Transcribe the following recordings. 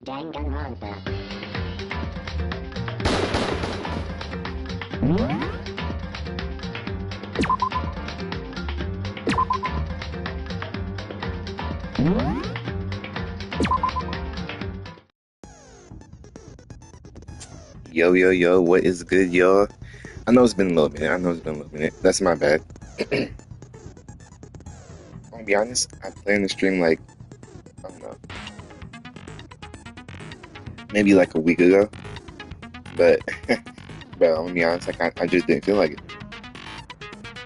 Danganronpa. Yo, yo, yo, what is good, y'all? I know it's been a little minute. That's my bad. I'll be honest, I planned the stream like, I don't know, maybe like a week ago. But, I'll be honest, I just didn't feel like it.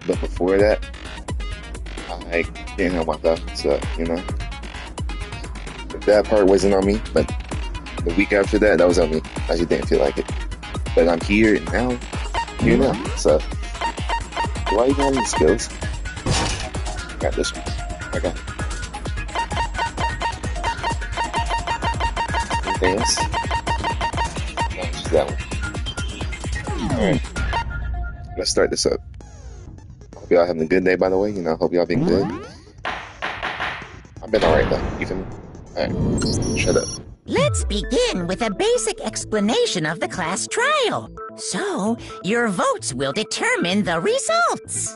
But before that, I didn't have my thoughts, so, that part wasn't on me, but the week after that was on me. I just didn't feel like it. But I'm here now, so do I even have any skills? I got this one. I got it. Anything else? No, it's just that one. Alright, let's start this up. Hope y'all having a good day, by the way. Hope y'all been good. I've been alright though, you feel me? Alright, shut up. Let's begin with a basic explanation of the class trial. So, your votes will determine the results.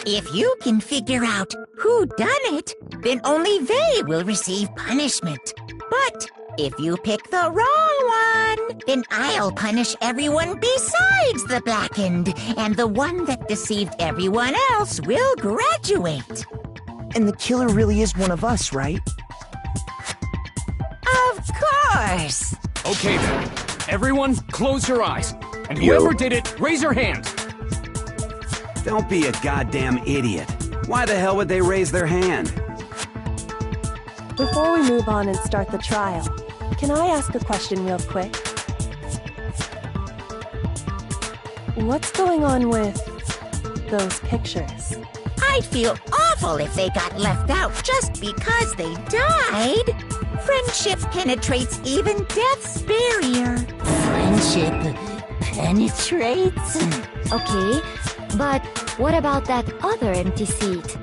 If you can figure out who done it, then only they will receive punishment. But if you pick the wrong one, then I'll punish everyone besides the blackened, and the one that deceived everyone else will graduate. And the killer really is one of us, right? Of course! Okay then. Everyone, close your eyes. And whoever did it, raise your hand. Don't be a goddamn idiot. Why the hell would they raise their hand? Before we move on and start the trial, can I ask a question real quick? What's going on with those pictures? I'd feel awful if they got left out just because they died. Friendship penetrates even death's barrier. Friendship penetrates? Okay, but what about that other empty seat?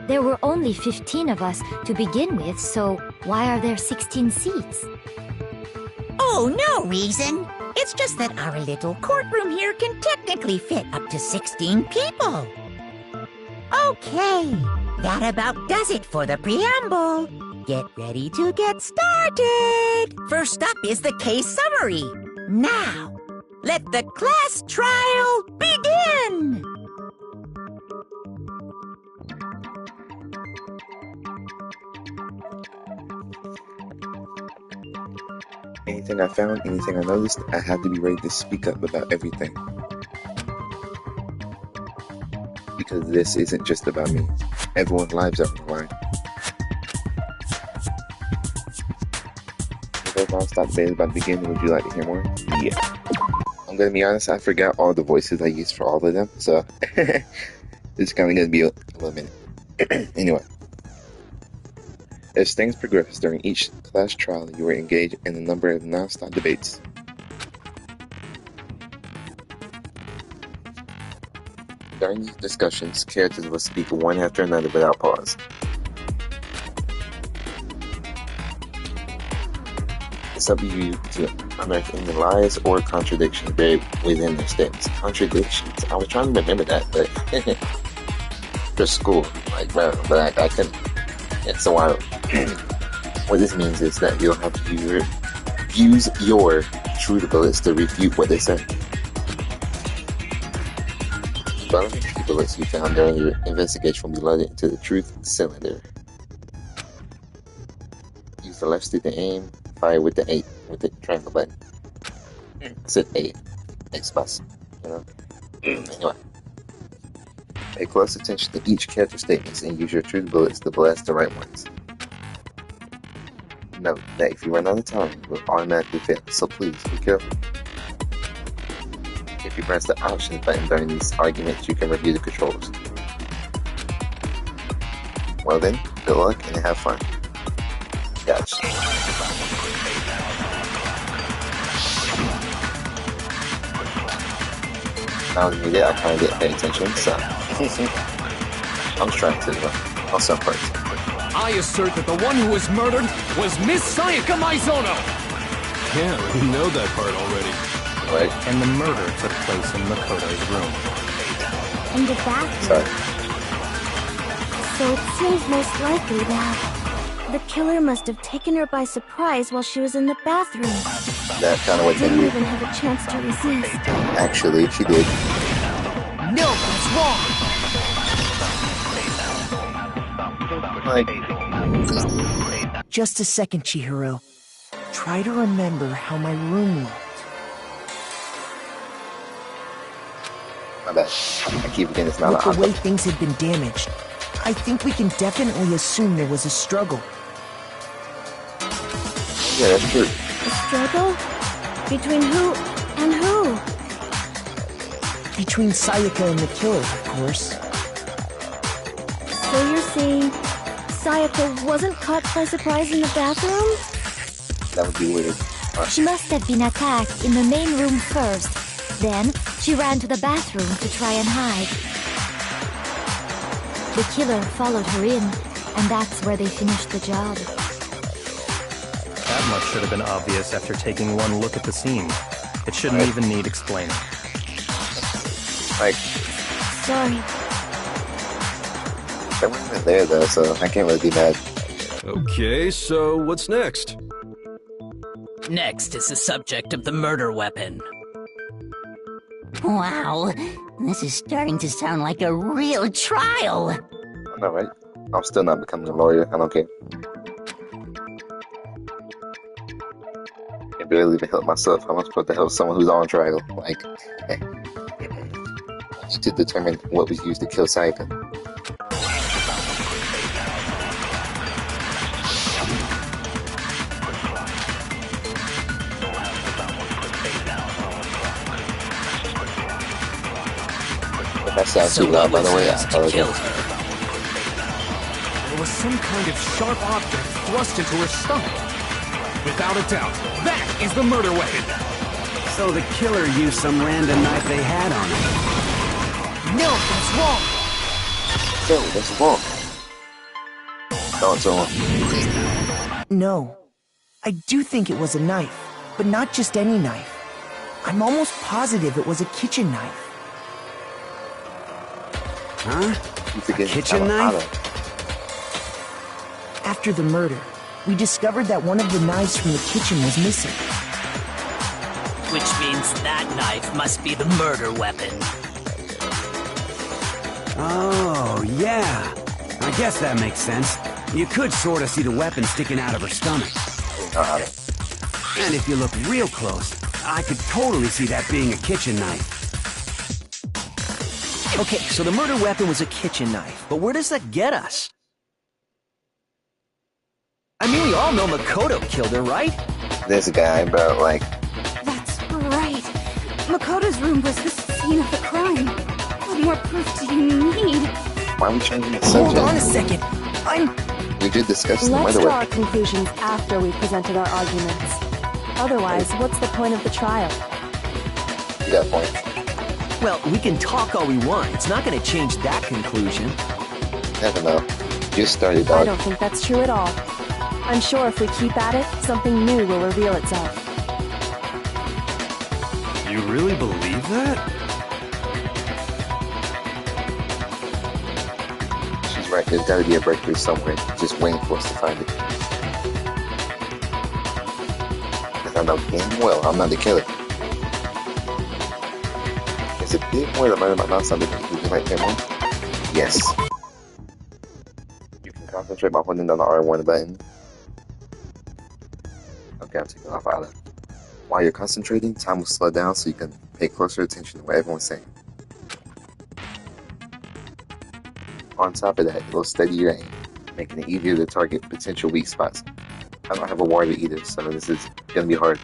There were only 15 of us to begin with, so why are there 16 seats? Oh, no reason. It's just that our little courtroom here can technically fit up to 16 people. Okay, that about does it for the preamble. Get ready to get started. First up is the case summary. Now, let the class trial begin. Anything I found, anything I noticed, I have to be ready to speak up about everything. Because this isn't just about me. Everyone's lives are on the line. The non-stop debate is about to begin. Would you like to hear more? Yeah. I'm gonna be honest, I forgot all the voices I used for all of them, so it's kind of gonna be a little minute. Anyway. As things progress during each class trial, you are engaged in a number of non-stop debates. During these discussions, characters will speak one after another without pause. It's up to you to unearth any lies or contradictions buried within their statements. Contradictions? I was trying to remember that, but for school, but I couldn't. It's a while. What this means is that you'll have to use your truth bullets to refute what they say. The bullets you found during your investigation will be loaded into the truth cylinder. Use the left stick to aim. Fire with the triangle button. I said A. X-bus. Anyway. Pay close attention to each character statements and use your truth bullets to blast the right ones. Note that if you run out of time, you will automatically fail, so please be careful. If you press the options button during these arguments, you can review the controls. Well then, good luck and have fun. Gotcha. When I was muted, I kind of didn't pay attention, so I'm just trying to On some parts. I assert that the one who was murdered was Miss Sayaka Maizono! Yeah, we know that part already. Right? And the murder took place in Makoto's room. In the bathroom. Sorry. So it seems most likely that the killer must have taken her by surprise while she was in the bathroom. That kind of what they Didn't did. even have a chance to resist. Actually, she did. No, that's wrong. Like, Just a second, Chihiro. Try to remember how my room looked. my bad. I keep forgetting it's not With an the way aqua. things had been damaged, I think we can definitely assume there was a struggle. Yeah, that's true. A struggle? Between who and who? Between Sayaka and the killer, of course. So you're saying Sayaka wasn't caught by surprise in the bathroom? That would be weird. She must have been attacked in the main room first. Then, she ran to the bathroom to try and hide. The killer followed her in, and that's where they finished the job. That much should have been obvious after taking one look at the scene. It shouldn't even need explaining. Like, Sorry. I wasn't even there though, so I can't really be mad. Okay, so what's next? Next is the subject of the murder weapon. Wow, this is starting to sound like a real trial. I know, right? I'm still not becoming a lawyer. I don't care. I can barely even help myself. How am I supposed to help someone who's on trial? Like, I need to determine what was used to kill Sayaka. If that sounds So too loud, by what the way, I was used to kill apologize. her? There was some kind of sharp object thrust into her stomach. Without a doubt, that is the murder weapon. So the killer used some random knife they had on him. No, that's wrong. So, what's wrong? No, it's on. No. I do think it was a knife, but not just any knife. I'm almost positive it was a kitchen knife. Huh? You forget kitchen avocado. knife? After the murder, we discovered that one of the knives from the kitchen was missing. Which means that knife must be the murder weapon. Oh, yeah. I guess that makes sense. You could sort of see the weapon sticking out of her stomach. And if you look real close, I could totally see that being a kitchen knife. Okay, so the murder weapon was a kitchen knife, but where does that get us? I mean, we all know Makoto killed her, right? This guy, bro, like, That's right. Makoto's room was the scene of the crime. What more proof do you need? why are we changing the Hold on a subject? second. We did discuss the Let's murder draw our weapon. conclusions after we've presented our arguments. Otherwise, what's the point of the trial? You got a point. Well, we can talk all we want. It's not going to change that conclusion. Never know. Just started, I dog. don't think that's true at all. I'm sure if we keep at it, something new will reveal itself. You really believe that? She's right. There's got to be a breakthrough somewhere. Just waiting for us to find it. Because I know damn well I'm not the killer. Is it big more the murder might not something you can like him on? Yes. You can concentrate by holding down the R1 button. Okay, I'm taking off out of it. While you're concentrating, time will slow down so you can pay closer attention to what everyone's saying. On top of that, it will steady your aim, making it easier to target potential weak spots. I don't have a water either, so this is gonna be hard.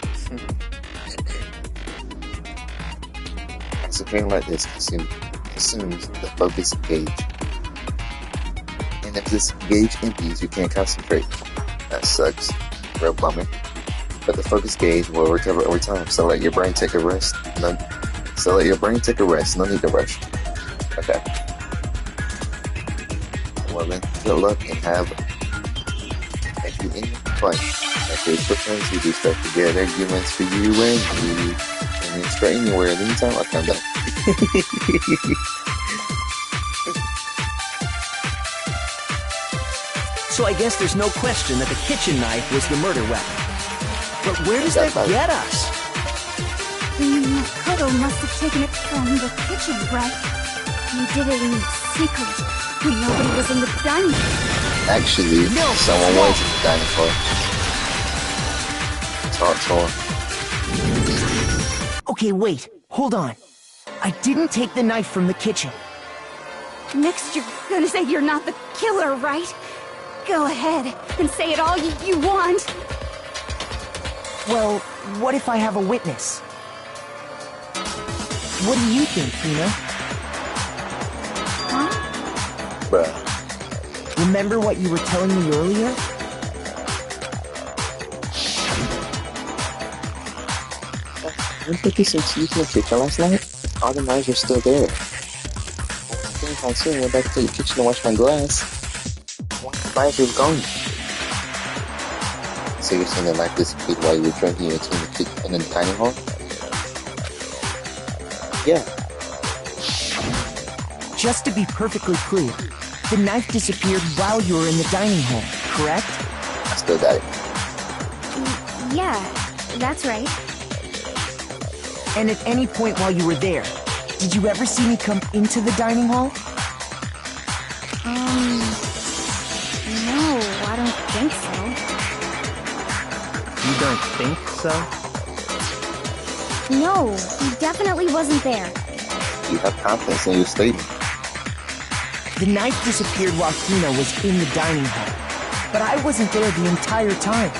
Concentrating like this consumes the focus gauge. And if this gauge empties, you can't concentrate. That sucks. Real bummer. But the focus gauge will recover over time, so let your brain take a rest. No need to rush. Okay. Well then, good luck and have you in fun. Like Facebook friends, we do stuff together, arguments for you and me. And it's for anywhere, anytime I come back. So I guess there's no question that the kitchen knife was the murder weapon. But where does that get us? Makoto must have taken it from the kitchen, right? He did it in secret when nobody was in the dining room. Actually, someone was in the dining hall. Talk. Okay, wait. Hold on. I didn't take the knife from the kitchen. Next, you're gonna say you're not the killer, right? Go ahead and say it all you want. Well, what if I have a witness? What do you think, Hina? Huh? Bruh. Remember what you were telling me earlier? Didn't they get some cheese in the kitchen last night? All the knives are still there. I soon went back to the kitchen to wash my glass. One of the knives was gone. So you're saying the knife disappeared while you were drinking your tea in the dining hall? Yeah. Just to be perfectly clear, the knife disappeared while you were in the dining hall, correct? I still got it. Yeah, that's right. And at any point while you were there, did you ever see me come into the dining hall? No, I don't think so. You don't think so? No, he definitely wasn't there. You have confidence in your statement. The knife disappeared while Hina was in the dining hall, but I wasn't there the entire time.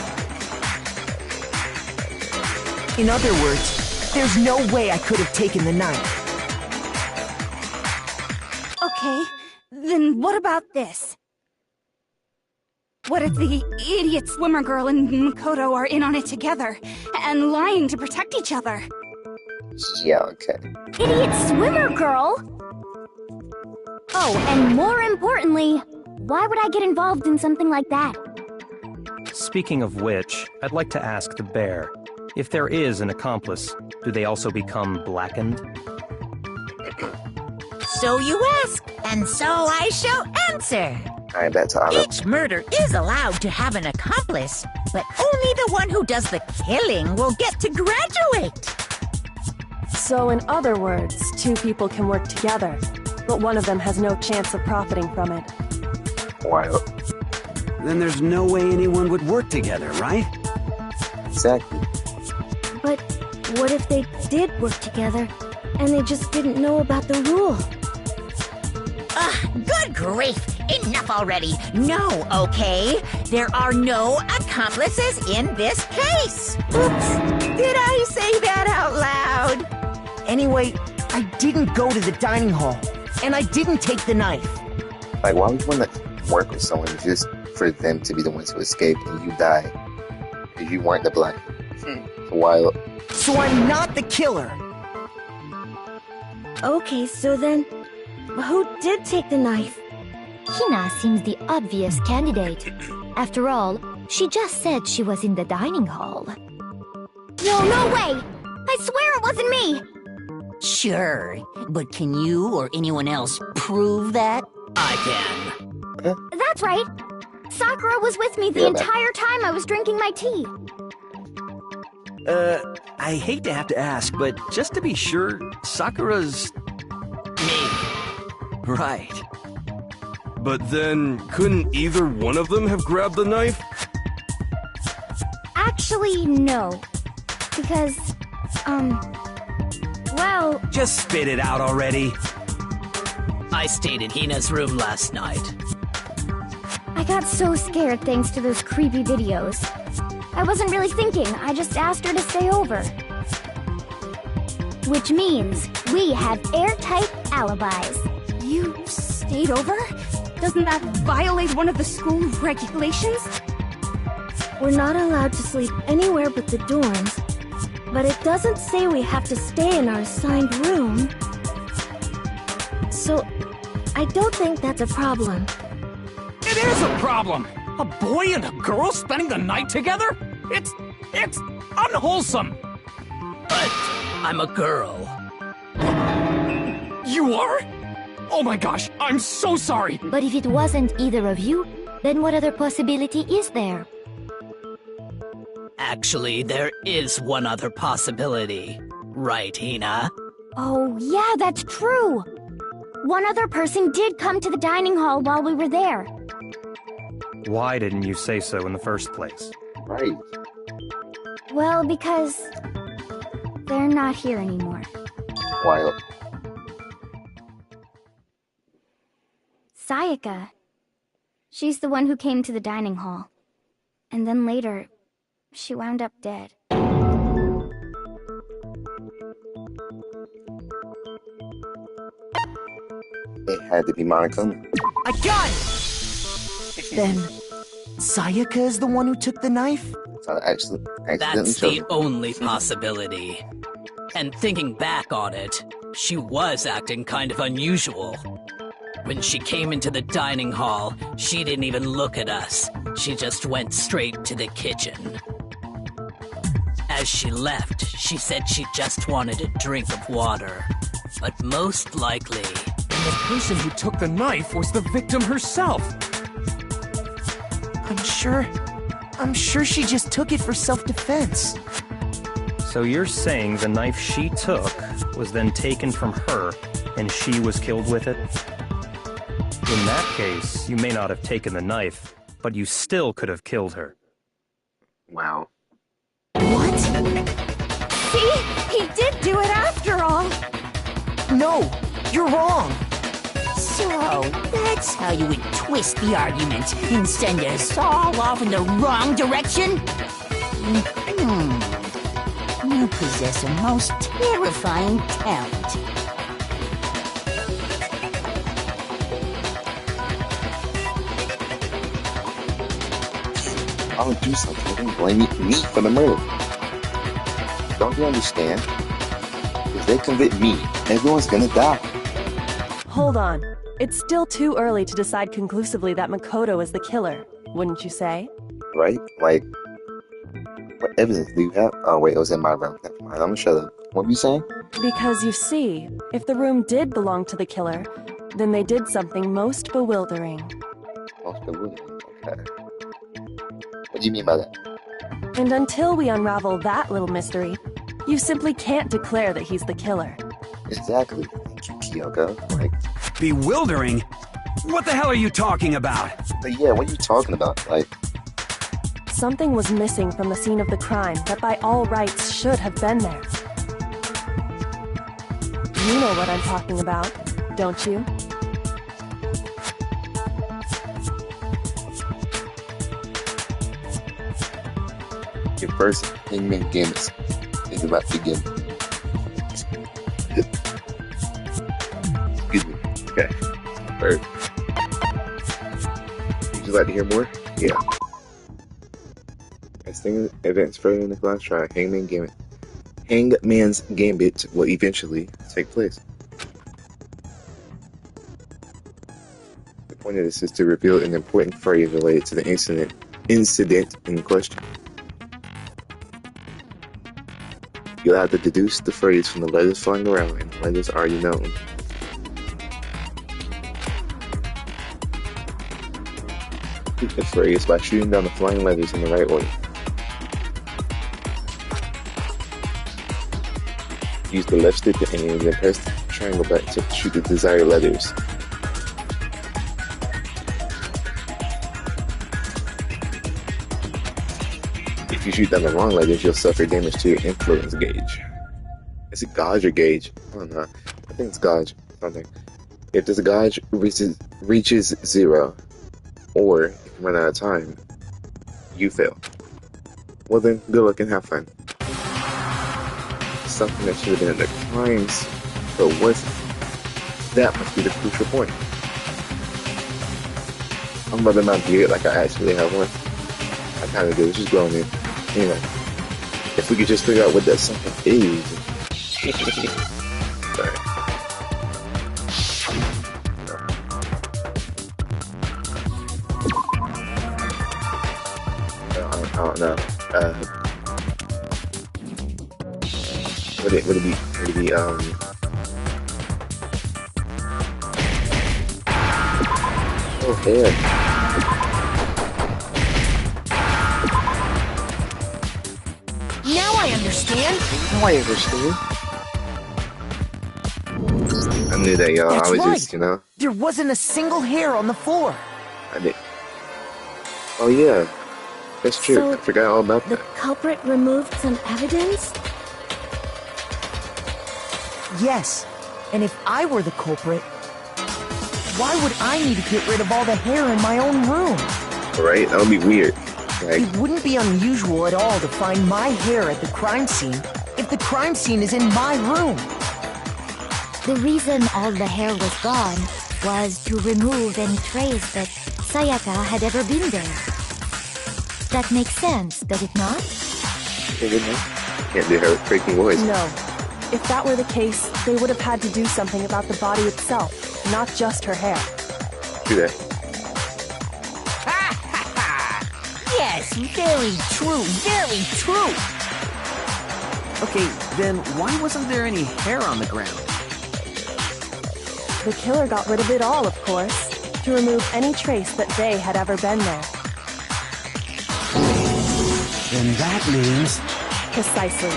In other words, there's no way I could have taken the knife. Okay, then what about this? What if the idiot swimmer girl and Makoto are in on it together, and lying to protect each other? Yeah, okay. Idiot swimmer girl? Oh, and more importantly, why would I get involved in something like that? Speaking of which, I'd like to ask the bear, if there is an accomplice, do they also become blackened? So you ask, and so I shall answer. Alright, back to Olive. Each murder is allowed to have an accomplice, but only the one who does the killing will get to graduate. So in other words, two people can work together, but one of them has no chance of profiting from it. Wild. Then there's no way anyone would work together, right? Exactly. But what if they did work together, and they just didn't know about the rule? Good grief! Enough already! No, okay? There are no accomplices in this case! Oops! Did I say that out loud? Anyway, I didn't go to the dining hall, and I didn't take the knife. Like, why would you want to work with someone just for them to be the ones who escape and you die? Because you weren't the black. Wild. So I'm not the killer! Okay, so then, who did take the knife? Hina seems the obvious candidate. After all, she just said she was in the dining hall. No way! I swear it wasn't me! Sure, but can you or anyone else prove that? I can. That's right. Sakura was with me the entire time I was drinking my tea. I hate to have to ask, but just to be sure, Sakura's... Me. Right. But then, couldn't either one of them have grabbed the knife? Actually, no. Because, well... Just spit it out already. I stayed in Hina's room last night. I got so scared thanks to those creepy videos. I wasn't really thinking, I just asked her to stay over. Which means we have airtight alibis. You stayed over? Doesn't that violate one of the school regulations? We're not allowed to sleep anywhere but the dorms, but it doesn't say we have to stay in our assigned room. So, I don't think that's a problem. It is a problem! A boy and a girl spending the night together? It's unwholesome! But I'm a girl. You are? Oh my gosh, I'm so sorry! But if it wasn't either of you, then what other possibility is there? Actually, there is one other possibility. Right, Hina? Oh, yeah, that's true. One other person did come to the dining hall while we were there. Why didn't you say so in the first place? Right. Well, because they're not here anymore. Wild. Sayaka. She's the one who came to the dining hall. And then later, she wound up dead. It had to be Monokuma. I got it! Then, Sayaka is the one who took the knife? So actually, That's the only possibility. And thinking back on it, she was acting kind of unusual. When she came into the dining hall, she didn't even look at us. She just went straight to the kitchen. As she left, she said she just wanted a drink of water. But most likely... The person who took the knife was the victim herself! I'm sure she just took it for self-defense. So you're saying the knife she took was then taken from her, and she was killed with it? In that case, you may not have taken the knife, but you still could have killed her. Wow. What? See? He did do it after all! No, you're wrong. So, that's how you would twist the argument and send us all off in the wrong direction? You possess a most terrifying talent. I'll do something. Don't blame me for the murder. Don't you understand? If they convict me, everyone's gonna die. Hold on. It's still too early to decide conclusively that Makoto is the killer, wouldn't you say? Right? Like, what evidence do you have? Oh, wait, it was in my room. Never mind, I'm gonna shut up. What were you saying? Because you see, if the room did belong to the killer, then they did something most bewildering. Most bewildering? Okay. What do you mean by that? And until we unravel that little mystery, you simply can't declare that he's the killer. Exactly. Thank you, Kyoko. Like, bewildering? What the hell are you talking about? but yeah, what are you talking about? Like, Something was missing from the scene of the crime that by all rights should have been there. You know what I'm talking about, don't you? your first Hangman game is about to begin. Excuse me. Okay. Bird. Would you like to hear more? Yeah. As things advance further in the class trial, Hangman's Gambit will eventually take place. The point of this is to reveal an important phrase related to the incident in question. You'll have to deduce the phrase from the letters flying around and the letters already known. Complete the phrase by shooting down the flying letters in the right order. Use the left stick to aim and then press the triangle button to shoot the desired letters. If you shoot down the wrong letters, you'll suffer damage to your influence gauge. Is it gauge or gauge? I don't know. I think it's gauge. Something. If this gauge reaches 0, or if you run out of time, you fail. Well then, good luck and have fun. Something that should have been in the crimes, but wasn't. That must be the crucial point. I'm about to not do it like I actually have one. I kind of do. It's just growing in. Anyway, if we could just figure out what that something is. Sorry. don't know. Would it be oh man. Now I understand. Now I understand. I knew that, y'all. That's I was right. just, you know. There wasn't a single hair on the floor. I did. Oh yeah, that's true. So, I forgot all about The that. culprit removed some evidence? Yes. And if I were the culprit, why would I need to get rid of all the hair in my own room? Right? That would be weird. Like, It wouldn't be unusual at all to find my hair at the crime scene if the crime scene is in my room. The reason all the hair was gone was to remove any trace that Sayaka had ever been there. That makes sense, does it not? can't do her freaking voice. No. If that were the case, they would have had to do something about the body itself, not just her hair. Do that. Yes, very true, very true. Okay, then why wasn't there any hair on the ground? The killer got rid of it all, of course, to remove any trace that they had ever been there. Then that means... Precisely.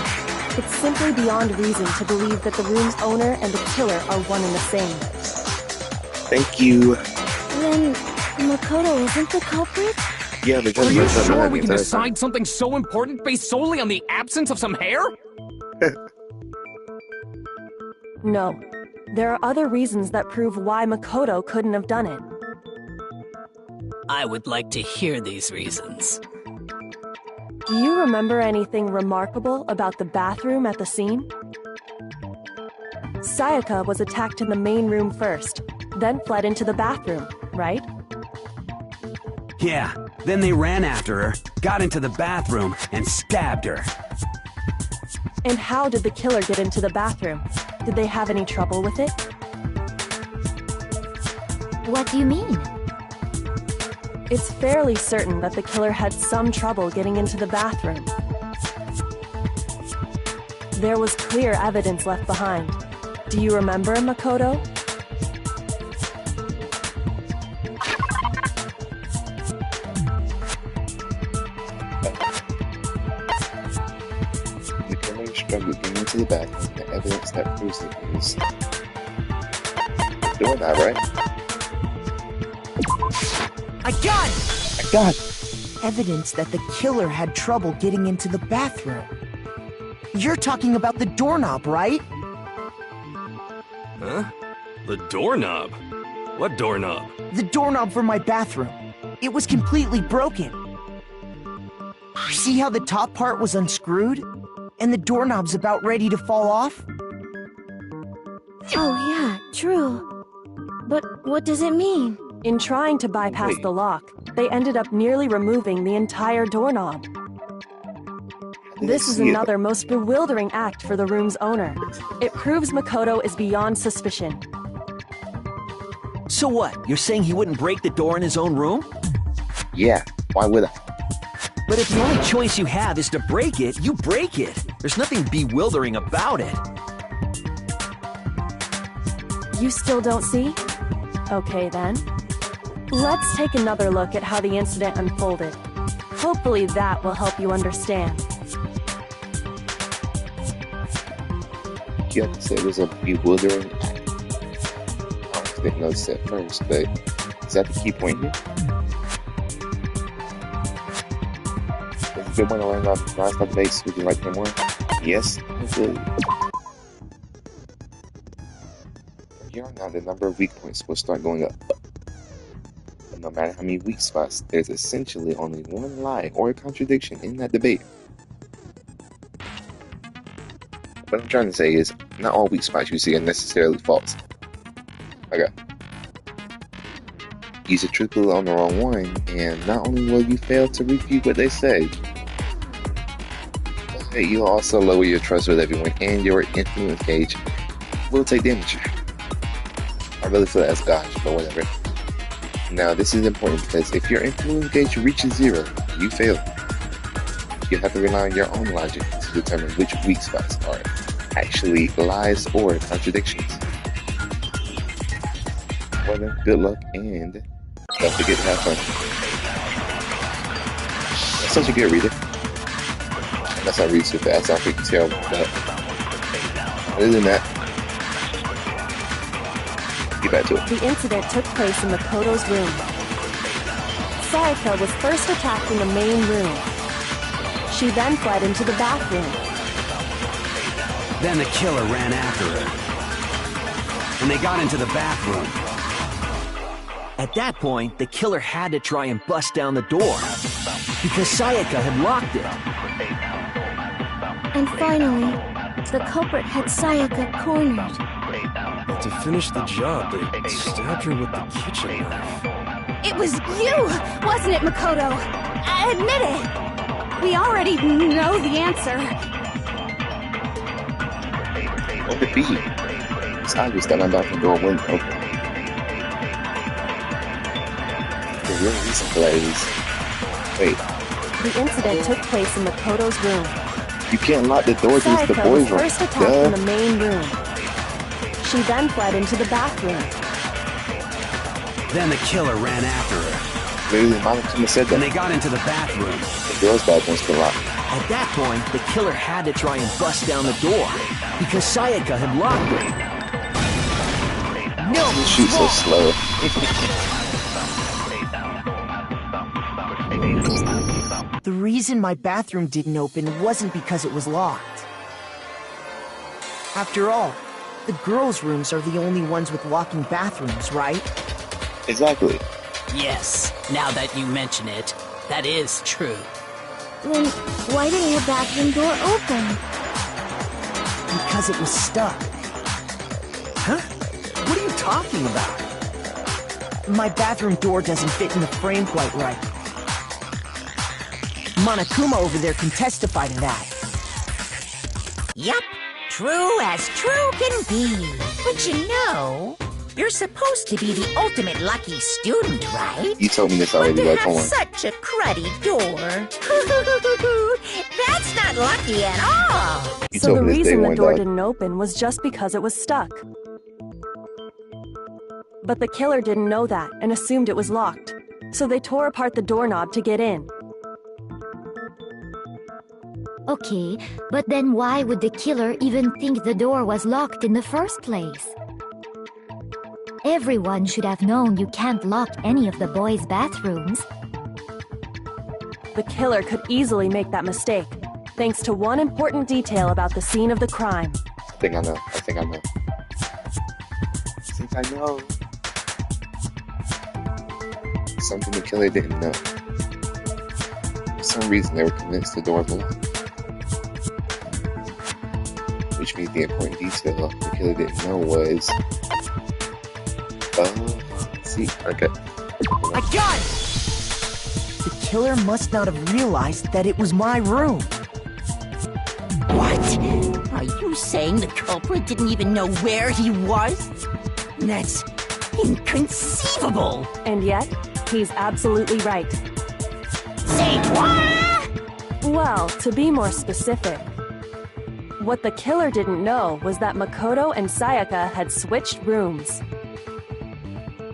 It's simply beyond reason to believe that the room's owner and the killer are one and the same. Thank you. Then Makoto isn't the culprit? Yeah, because Are you that's sure not we can happening. decide something so important based solely on the absence of some hair? No. There are other reasons that prove why Makoto couldn't have done it. I would like to hear these reasons. Do you remember anything remarkable about the bathroom at the scene? Sayaka was attacked in the main room first, then fled into the bathroom, right? Yeah, then they ran after her, got into the bathroom, and stabbed her. And how did the killer get into the bathroom? Did they have any trouble with it? What do you mean? It's fairly certain that the killer had some trouble getting into the bathroom. There was clear evidence left behind. Do you remember, Makoto? The killer struggled getting into the bathroom. The evidence that proves it is doing that, right? I got it! Evidence that the killer had trouble getting into the bathroom. You're talking about the doorknob, right? Huh? The doorknob? What doorknob? The doorknob for my bathroom. It was completely broken. See how the top part was unscrewed? And the doorknob's about ready to fall off? Oh yeah, true. But what does it mean? In trying to bypass the lock, they ended up nearly removing the entire doorknob. This is another most bewildering act for the room's owner. It proves Makoto is beyond suspicion. So what? You're saying he wouldn't break the door in his own room? Yeah, why would I? But if the only choice you have is to break it, you break it. There's nothing bewildering about it. You still don't see? Okay then. Let's take another look at how the incident unfolded. Hopefully that will help you understand. You have to say it was a bewildering act. I didn't notice at first, but is that the key point here? If you want to learn off the last updates, would you like them more? Yes, hopefully. Here on out, the number of weak points will start going up. But no matter how many weak spots, there's essentially only one lie or contradiction in that debate. What I'm trying to say is, not all weak spots you see are necessarily false. Okay. Use a truthful on the wrong one, and not only will you fail to refute what they say, but you'll also lower your trust with everyone, and your influence gauge will take damage. I really feel that's gosh, but whatever. Now, this is important because if your influence gauge reaches 0, you fail. You have to rely on your own logic to determine which weak spots are actually lies or contradictions. Well then, good luck and don't forget to have fun. That's such a good reader. Unless I read too fast, I'll freaking terrible. But other than that, get back to it. The incident took place in Makoto's room. Sayaka was first attacked in the main room. She then fled into the bathroom. Then the killer ran after her. And they got into the bathroom. At that point, the killer had to try and bust down the door, because Sayaka had locked it. And finally, the culprit had Sayaka cornered. To finish the job, they stabbed her with the kitchen knife. It was you, wasn't it, Makoto? Admit it! We already know the answer. What could it be? It's obvious that my bathroom door wouldn't open. The real reason for that is... Wait. The incident took place in Makoto's room. You can't lock the door to the Sayaka boys' was room. first attacked in the main room. She then fled into the bathroom. Then the killer ran after her. Literally, Mama said that. And they got into the bathroom. The girls' bathrooms can lock. At that point, the killer had to try and bust down the door, because Sayaka had locked it. No! You shoot so slow. The reason my bathroom didn't open wasn't because it was locked. After all, the girls' rooms are the only ones with locking bathrooms, right? Exactly. Yes, now that you mention it, that is true. Then why didn't your bathroom door open? Because it was stuck. Huh? What are you talking about? My bathroom door doesn't fit in the frame quite right. Monokuma over there can testify to that. Yup, true as true can be. But you know, you're supposed to be the ultimate lucky student, right? You told me this already, But like, to come have on. such a cruddy door. That's not lucky at all. You So told the me this day reason the one, door dog. didn't open was just because it was stuck. But the killer didn't know that and assumed it was locked. So they tore apart the doorknob to get in. Okay, but then why would the killer even think the door was locked in the first place? Everyone should have known you can't lock any of the boys' bathrooms. The killer could easily make that mistake, thanks to one important detail about the scene of the crime. I think I know. Since I know. Something the killer didn't know. For some reason, they were convinced the door was locked. Which means the important detail the killer didn't know was... see, okay. I got it! The killer must not have realized that it was my room. What? Are you saying the culprit didn't even know where he was? That's inconceivable. And yet, he's absolutely right. Say what? Well, to be more specific, what the killer didn't know was that Makoto and Sayaka had switched rooms.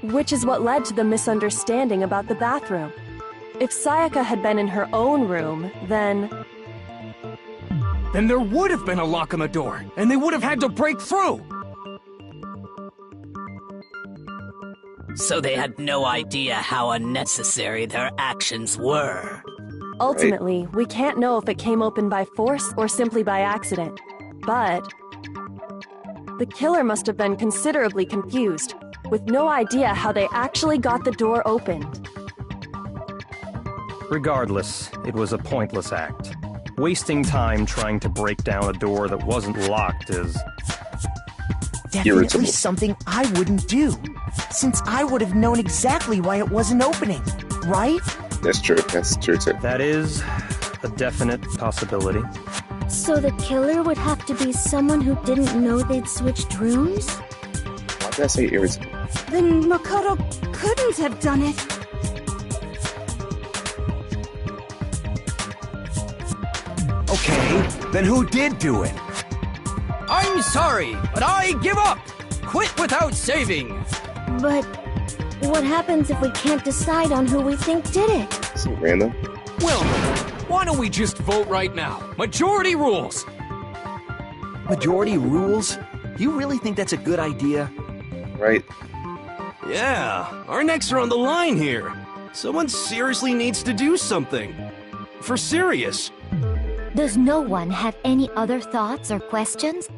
Which is what led to the misunderstanding about the bathroom. If Sayaka had been in her own room, then Then there would have been a lock on the door, and they would have had to break through! So they had no idea how unnecessary their actions were. ultimately, we can't know if it came open by force or simply by accident. But the killer must have been considerably confused, with no idea how they actually got the door opened. Regardless, it was a pointless act. Wasting time trying to break down a door that wasn't locked is... Definitely something I wouldn't do, since I would have known exactly why it wasn't opening, right? That's true too. That is a definite possibility. So the killer would have to be someone who didn't know they'd switched rooms? Why did I say irritable? Then Makoto couldn't have done it. Okay, then who did do it? I'm sorry, but I give up! Quit without saving! But what happens if we can't decide on who we think did it? So random. Well, why don't we just vote right now? Majority rules! Majority rules? You really think that's a good idea? Right. Yeah, our necks are on the line here. Someone seriously needs to do something. For serious. Does no one have any other thoughts or questions?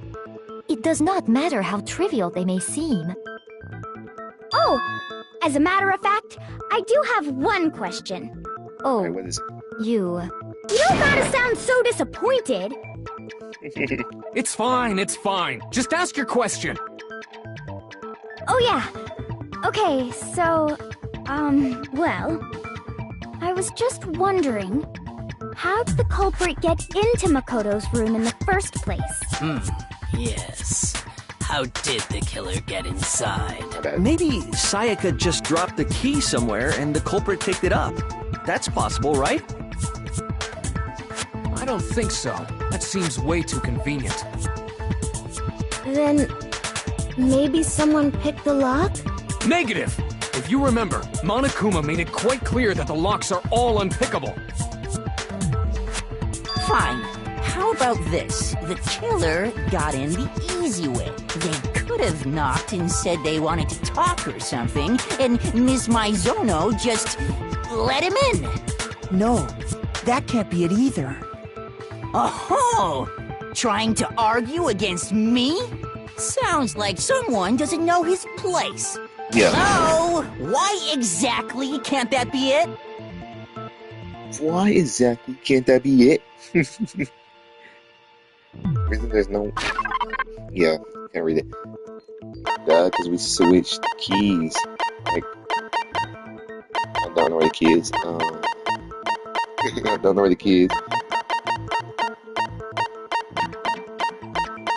It does not matter how trivial they may seem. Oh, as a matter of fact, I do have one question. Oh, Right, what is it? you. You don't gotta sound so disappointed. It's fine, it's fine. Just ask your question. Oh yeah. Okay, so, well, I was just wondering, how did the culprit get into Makoto's room in the first place? Yes. How did the killer get inside? Maybe Sayaka just dropped the key somewhere and the culprit picked it up. That's possible, right? I don't think so. That seems way too convenient. Then maybe someone picked the lock? Negative! If you remember, Monokuma made it quite clear that the locks are all unpickable. Fine. How about this? The killer got in the easy way. They could have knocked and said they wanted to talk or something, and Ms. Maizono just let him in. No, that can't be it either. Oh, trying to argue against me? Sounds like someone doesn't know his place. Yeah. Hello? Why exactly can't that be it? Why exactly can't that be it? Reason there's no. Yeah, can't read it. Duh, because we switched keys. Like, I don't know where the key is. I don't know where the key is.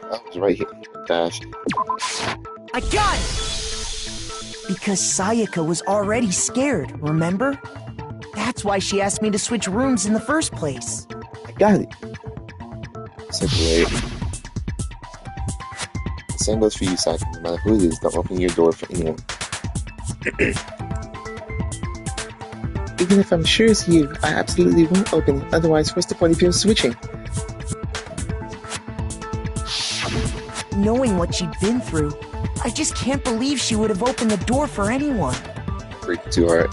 Oh, it's right here. Gosh. I got it! Because Sayaka was already scared, remember? That's why she asked me to switch rooms in the first place. I got it. Separate. The same goes for you, Saki. No matter who it is, don't open your door for anyone. Even if I'm sure it's you, I absolutely won't open it. Otherwise, what's the point of you switching? Knowing what she'd been through, I just can't believe she would have opened the door for anyone. Break too hard.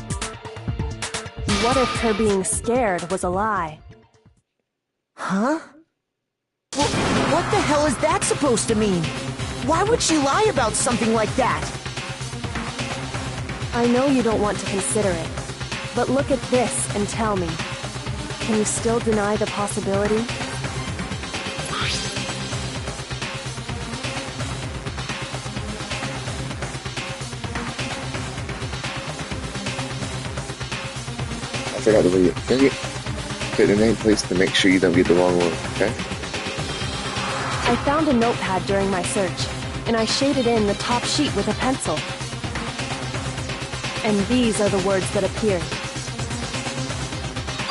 What if her being scared was a lie? Huh? Well, what the hell is that supposed to mean? Why would she lie about something like that? I know you don't want to consider it, but look at this and tell me. Can you still deny the possibility? I forgot to read it. Dang it. Put the name place to make sure you don't get the wrong one, okay? I found a notepad during my search, and I shaded in the top sheet with a pencil. And these are the words that appeared.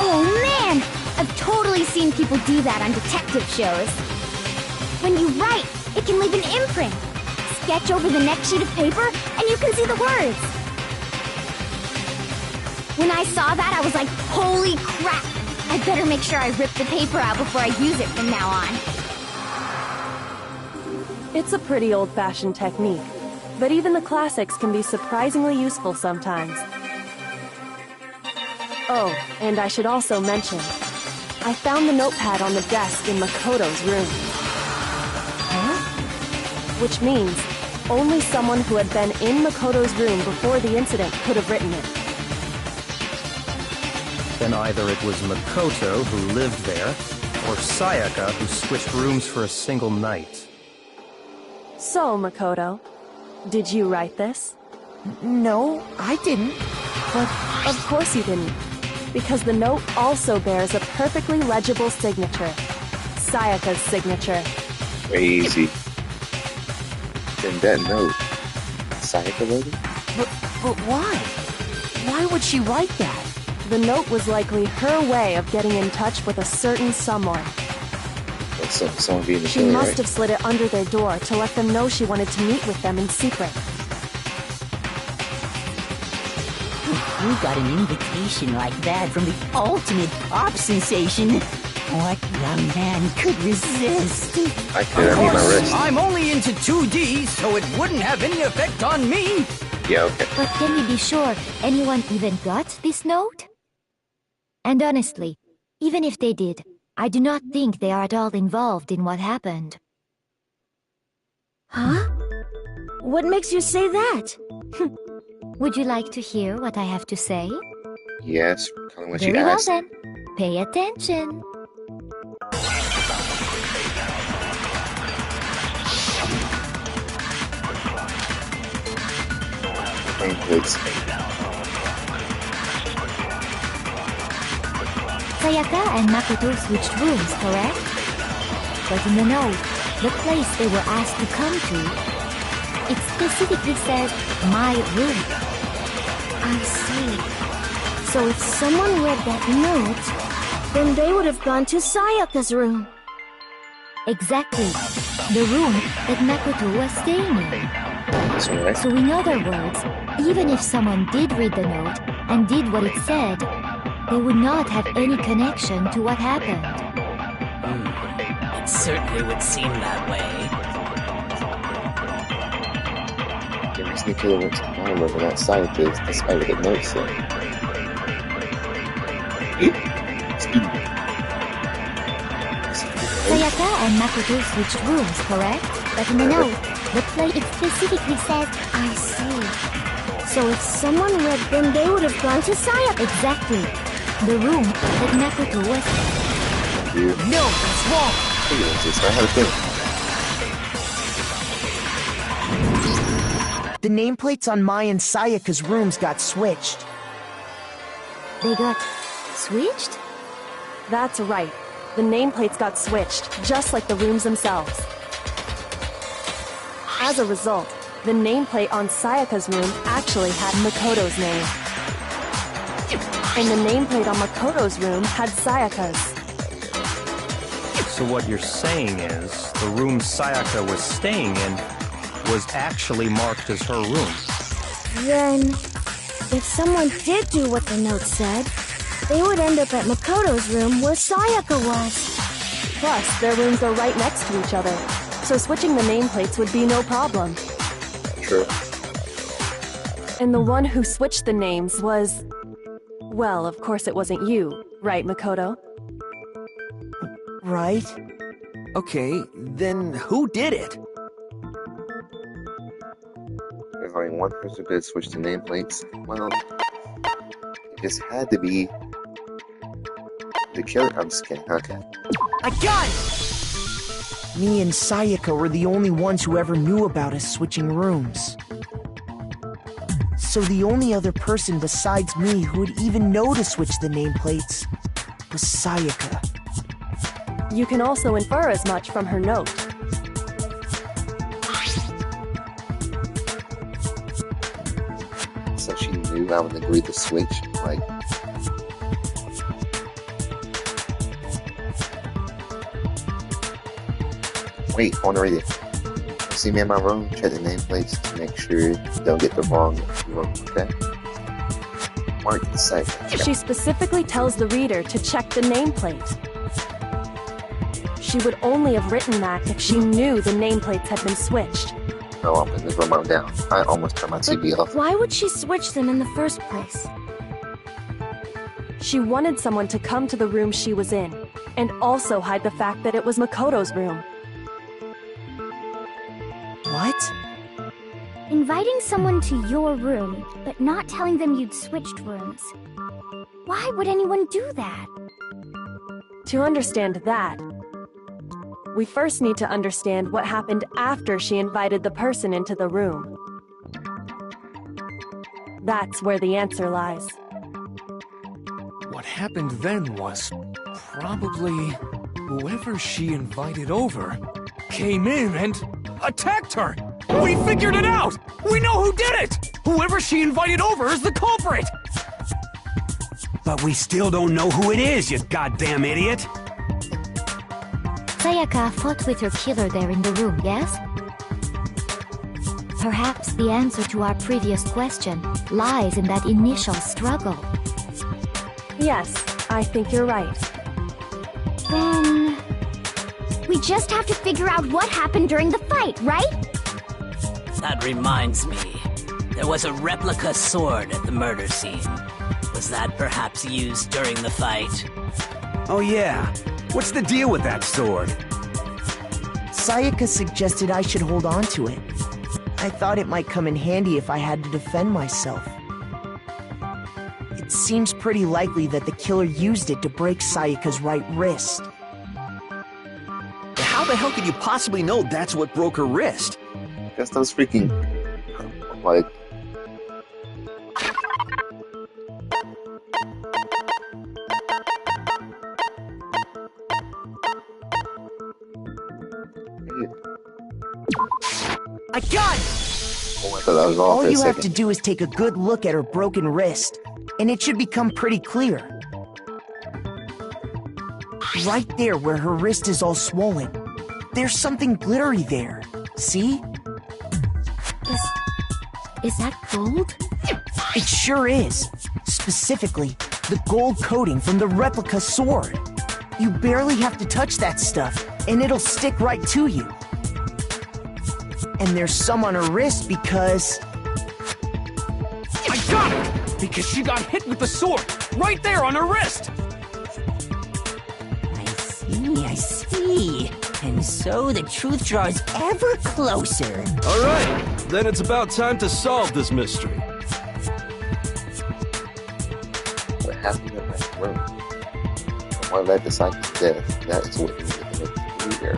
Oh man! I've totally seen people do that on detective shows. When you write, it can leave an imprint. Sketch over the next sheet of paper, and you can see the words. When I saw that, I was like, holy crap! I better make sure I rip the paper out before I use it from now on. It's a pretty old-fashioned technique, but even the classics can be surprisingly useful sometimes. Oh, and I should also mention, I found the notepad on the desk in Makoto's room. Huh? Which means only someone who had been in Makoto's room before the incident could have written it. Then either it was Makoto who lived there, or Sayaka who switched rooms for a single night. So, Makoto, did you write this? No, I didn't. But of course you didn't, because the note also bears a perfectly legible signature. Sayaka's signature. Crazy. Then that note, Sayaka wrote it? But why? Why would she write that? The note was likely her way of getting in touch with a certain someone. someone being the She killer, must right? have slid it under their door to let them know she wanted to meet with them in secret. Who got an invitation like that from the ultimate pop sensation? What young man could resist? I could. I need my wrist. I'm only into 2D, so it wouldn't have any effect on me. Yeah, okay. But can we be sure anyone even got this note? And honestly, even if they did, I do not think they are at all involved in what happened. Huh? What makes you say that? Would you like to hear what I have to say? Yes, kind of what you Very well asked. then. Pay attention. Nameplates. Sayaka and Makoto switched rooms, correct? But in the note, the place they were asked to come to, it specifically says, my room. I see. So if someone read that note, then they would have gone to Sayaka's room. Exactly. The room that Makoto was staying in. That's right. So in other words, even if someone did read the note and did what it said, they would not have any connection to what happened. It certainly would seem that way. The reason the killer went to my room and not Sayaka's, despite what the note said. Excuse me. Sayaka and Makoto switched rooms, correct? But in the note, the play it specifically said, I see. So if someone read them, they would have gone to Sayaka. Exactly. The room that Makoto was... You. No, that's wrong. I had a feeling. The nameplates on Mai and Sayaka's rooms got switched. They got switched? That's right. The nameplates got switched, just like the rooms themselves. As a result, the nameplate on Sayaka's room actually had Makoto's name. And the nameplate on Makoto's room had Sayaka's. So what you're saying is, the room Sayaka was staying in was actually marked as her room. Then, if someone did do what the note said, they would end up at Makoto's room where Sayaka was. Plus, their rooms are right next to each other, so switching the nameplates would be no problem. True. And the one who switched the names was... Well, of course it wasn't you, right, Makoto? Right? Okay, then who did it? There's only one person who could switch the nameplates. Well, it just had to be the killer. I'm just kidding. Okay. I got it! Me and Sayaka were the only ones who ever knew about us switching rooms. So the only other person besides me who would even know to switch the nameplates was Sayaka. You can also infer as much from her note. So she knew I would agree to switch, like... Wait, on the radio. See me in my room, check the nameplates to make sure you don't get the wrong room, okay? Mark the site. She specifically tells the reader to check the nameplate. She would only have written that if she knew the nameplates had been switched. No, I'm putting this remote down. I almost turned my TV off. Why would she switch them in the first place? She wanted someone to come to the room she was in, and also hide the fact that it was Makoto's room. What? Inviting someone to your room, but not telling them you'd switched rooms. Why would anyone do that? To understand that, we first need to understand what happened after she invited the person into the room. That's where the answer lies. What happened then was probably whoever she invited over came in and attacked her. We figured it out! We know who did it! Whoever she invited over is the culprit! But we still don't know who it is, you goddamn idiot! Sayaka fought with her killer there in the room, yes? Perhaps the answer to our previous question lies in that initial struggle. Yes, I think you're right. Then... we just have to figure out what happened during the fight, right? That reminds me. There was a replica sword at the murder scene. Was that perhaps used during the fight? Oh yeah. What's the deal with that sword? Sayaka suggested I should hold on to it. I thought it might come in handy if I had to defend myself. It seems pretty likely that the killer used it to break Sayaka's right wrist. How the hell could you possibly know that's what broke her wrist? Guess those freaking, like... I got it! Oh, I thought that was all for a you have second. to do is take a good look at her broken wrist, and it should become pretty clear. Right there where her wrist is all swollen, there's something glittery there. See? Is that gold? It sure is. Specifically, the gold coating from the replica sword. You barely have to touch that stuff, and it'll stick right to you. And there's some on her wrist because... I got it! Because she got hit with the sword, right there on her wrist! I see. And so the truth draws ever closer. All right, then it's about time to solve this mystery. What happened in my room? What led to Sayaka's death? That is what we need to make clear.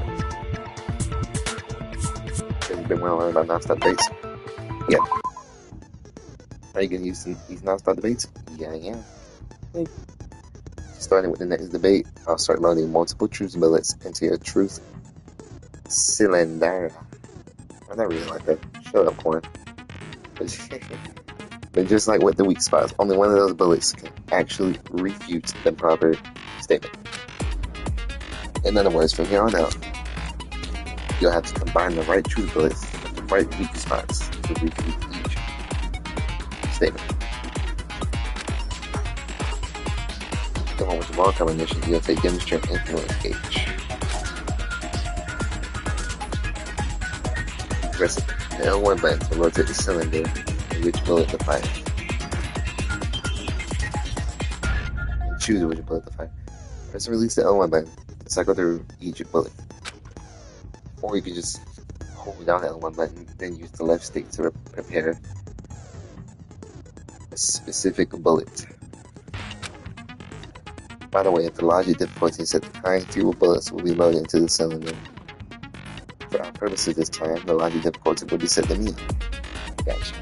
You've been well learned about non-stop debates? Yeah. Are you gonna use these non-stop debates? Yeah, I am. Hey. Starting with the next debate, I'll start loading multiple truth bullets into your truth cylinder. I don't really like that. Shut up, corn. But just like with the weak spots, only one of those bullets can actually refute the proper statement. In other words, from here on out, you'll have to combine the right truth bullets with the right weak spots to refute each statement. The one with the wrong combinations, you'll take demonstrate influence gauge. Press the L1 button to rotate the cylinder and which bullet to fire. And choose which bullet to fire. Press and release the L1 button to cycle through each bullet. Or you can just hold down the L1 button, then use the left stick to prepare a specific bullet. By the way, if the logic difficulty is set to high, fewer bullets will be loaded into the cylinder. For our purposes this time, the logic difficulty will be set to medium. Gotcha.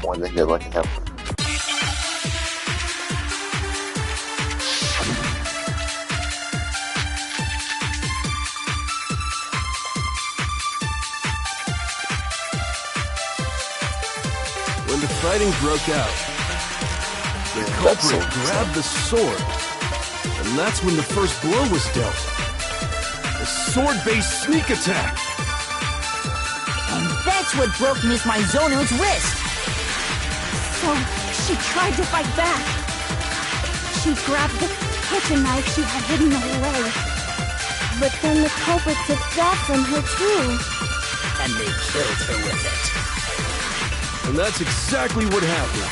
One thing good luck and have fun. When the fighting broke out, the culprit grabbed the sword, and that's when the first blow was dealt. A sword-based sneak attack! And that's what broke Miss Mizono's wrist! So, she tried to fight back. She grabbed the kitchen knife she had hidden away. But then the culprit took that from her too. And they killed her with it. And that's exactly what happened.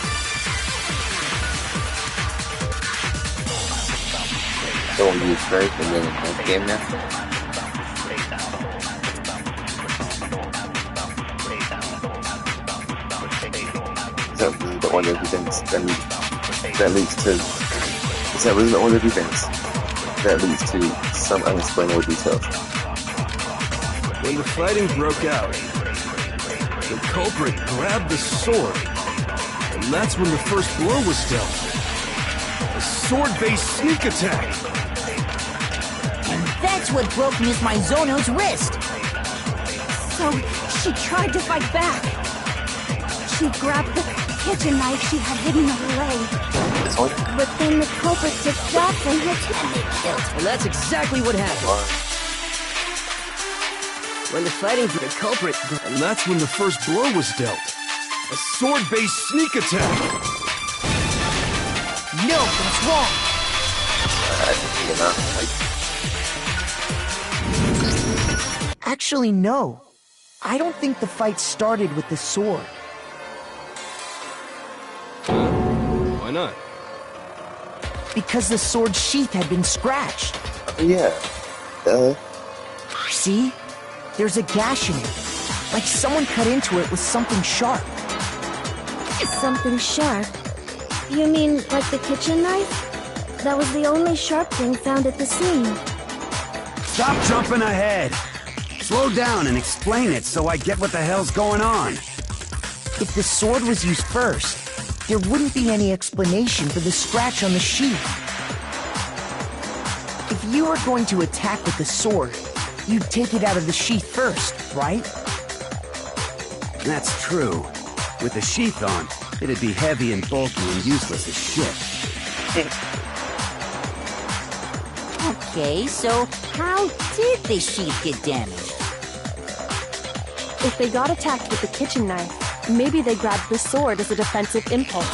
So will you strike and then end game now? Is that really the order of events that leads to... Is that really the order of events that leads to some unexplainable details? When the fighting broke out, the culprit grabbed the sword, and that's when the first blow was dealt. A sword-based sneak attack! And that's what broke Miss Mizono's wrist! So, she tried to fight back. She grabbed the kitchen knife she had hidden away. one? But then the culprit took that from her And they killed her. Well, that's exactly what happened. When the fighting for the culprit... And that's when the first blow was dealt. A sword-based sneak attack. No, that's wrong. You know, like, Actually, no. I don't think the fight started with the sword. Why not? Because the sword's sheath had been scratched. yeah. See? There's a gash in it. Like someone cut into it with something sharp. Something sharp? You mean like the kitchen knife? That was the only sharp thing found at the scene. Stop jumping ahead. Slow down and explain it so I get what the hell's going on. If the sword was used first, there wouldn't be any explanation for the scratch on the sheath. If you were going to attack with the sword, you'd take it out of the sheath first, right? That's true. With the sheath on, it'd be heavy and bulky and useless as shit. Okay, so how did the sheath get damaged? If they got attacked with the kitchen knife, maybe they grabbed the sword as a defensive impulse.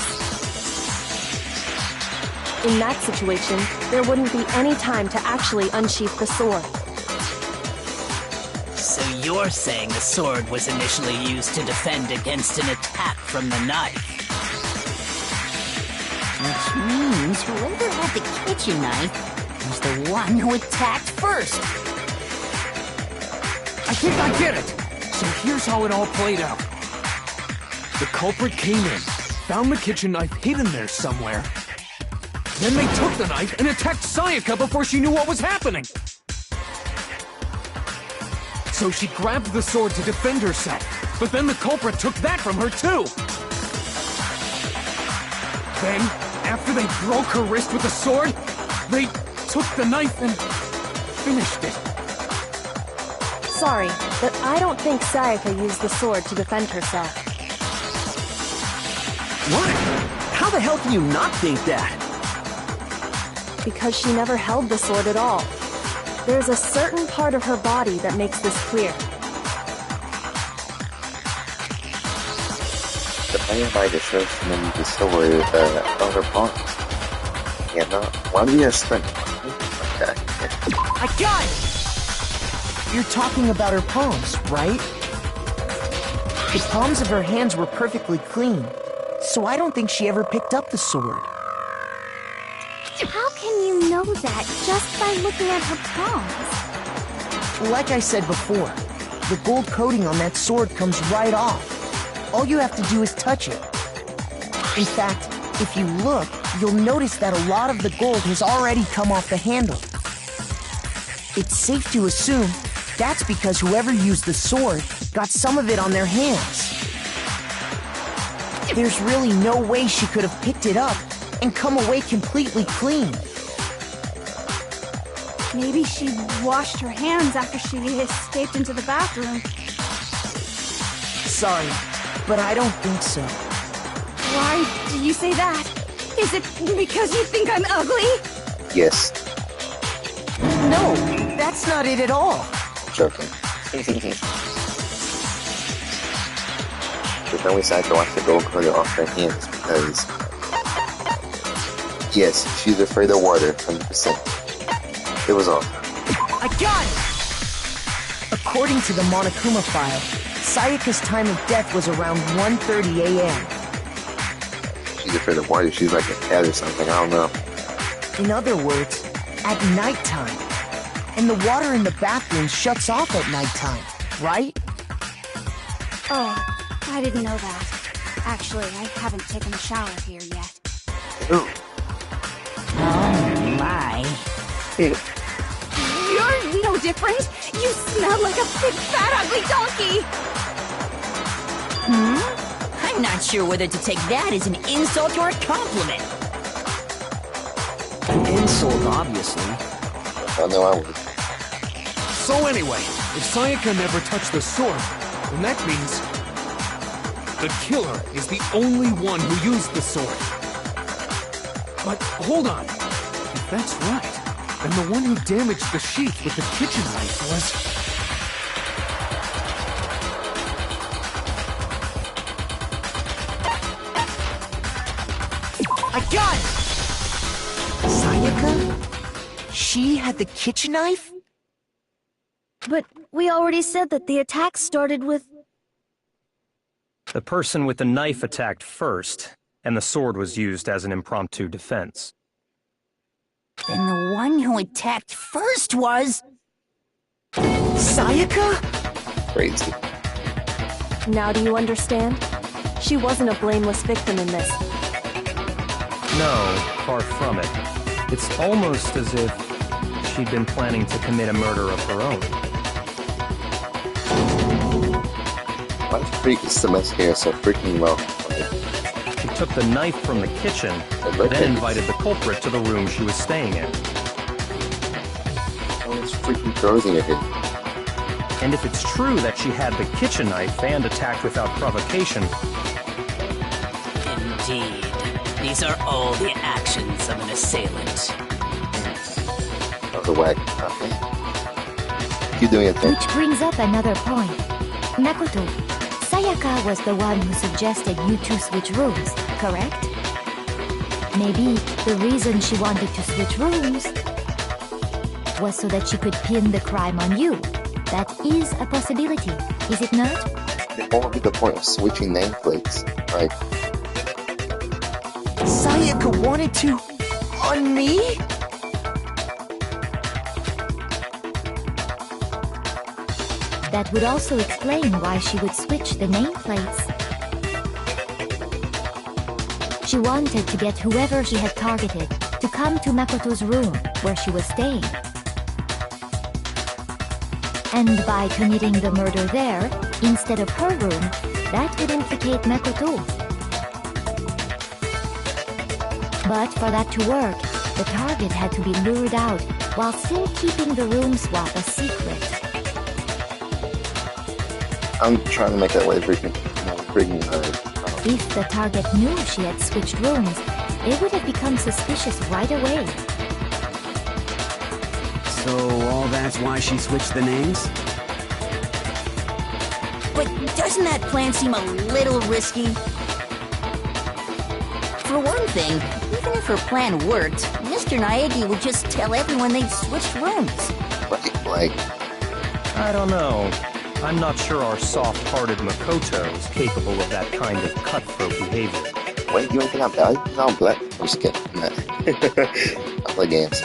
In that situation, there wouldn't be any time to actually unsheath the sword. So you're saying the sword was initially used to defend against an attack from the knife? Which means whoever had the kitchen knife was the one who attacked first. I think I get it. So here's how it all played out. The culprit came in, found the kitchen knife hidden there somewhere. Then they took the knife and attacked Sayaka before she knew what was happening. So she grabbed the sword to defend herself, but then the culprit took that from her too. Then, after they broke her wrist with the sword, they took the knife and finished it. Sorry, but I don't think Sayaka used the sword to defend herself. What? How the hell can you not think that? Because she never held the sword at all. There's a certain part of her body that makes this clear. the player might have chosen them the sword on her palms. Yeah, no. Why do you have strength? Okay. I got it! You're talking about her palms, right? The palms of her hands were perfectly clean, so I don't think she ever picked up the sword. How can you know that just by looking at her palms? Like I said before, the gold coating on that sword comes right off. All you have to do is touch it. In fact, if you look, you'll notice that a lot of the gold has already come off the handle. It's safe to assume that's because whoever used the sword got some of it on their hands. There's really no way she could have picked it up and come away completely clean. Maybe she washed her hands after she escaped into the bathroom. Sorry, but I don't think so. Why do you say that? Is it because you think I'm ugly? Yes. No, that's not it at all. Joking. But then we decided to watch the gold coating off her hands because, yes, she's afraid of water, 100%. It was off. I got it! According to the Monokuma file, Sayaka's time of death was around 1:30 a.m. She's afraid of water. She's like a cat or something. I don't know. In other words, at nighttime. And the water in the bathroom shuts off at nighttime, right? Oh, I didn't know that. Actually, I haven't taken a shower here yet. Ooh. Oh my. You're no different. You smell like a big fat ugly donkey. I'm not sure whether to take that as an insult or a compliment. An insult, obviously. I know I would. So anyway, if Sayaka never touched the sword, then that means the killer is the only one who used the sword. But hold on. If that's right, then the one who damaged the sheet with the kitchen knife was... I got it! Sayaka? She had the kitchen knife? But we already said that the attack started with... The person with the knife attacked first, and the sword was used as an impromptu defense. Then the one who attacked first was... Sayaka? Crazy. Now do you understand? She wasn't a blameless victim in this. No, far from it. It's almost as if she'd been planning to commit a murder of her own. Why the freak is Celeste hair so freaking well? She took the knife from the kitchen, then invited the culprit to the room she was staying in. Oh, it's freaking throws in your head. And if it's true that she had the kitchen knife and attacked without provocation... Indeed. These are all the actions of an assailant. Oh, the wag. Okay. Keep doing it then. Which brings up another point. Makoto, Sayaka was the one who suggested you two switch rooms, correct? Maybe the reason she wanted to switch rooms was so that she could pin the crime on you. That is a possibility, is it not? What would be the point of switching nameplates? Like... Sayaka wanted to... on me? That would also explain why she would switch the nameplates. She wanted to get whoever she had targeted to come to Makoto's room where she was staying. And by committing the murder there, instead of her room, that would implicate Makoto. But for that to work, the target had to be lured out while still keeping the room swap a secret. I'm trying to make that way freaking If the target knew she had switched rooms, it would have become suspicious right away. So all that's why she switched the names? But doesn't that plan seem a little risky? For one thing, even if her plan worked, Mr. Naegi would just tell everyone they switched rooms. Like... I don't know. I'm not sure our soft-hearted Makoto is capable of that kind of cutthroat behavior. Wait, you don't think I'm bad? No, I'm black. I'm just kidding. Nah. I play games.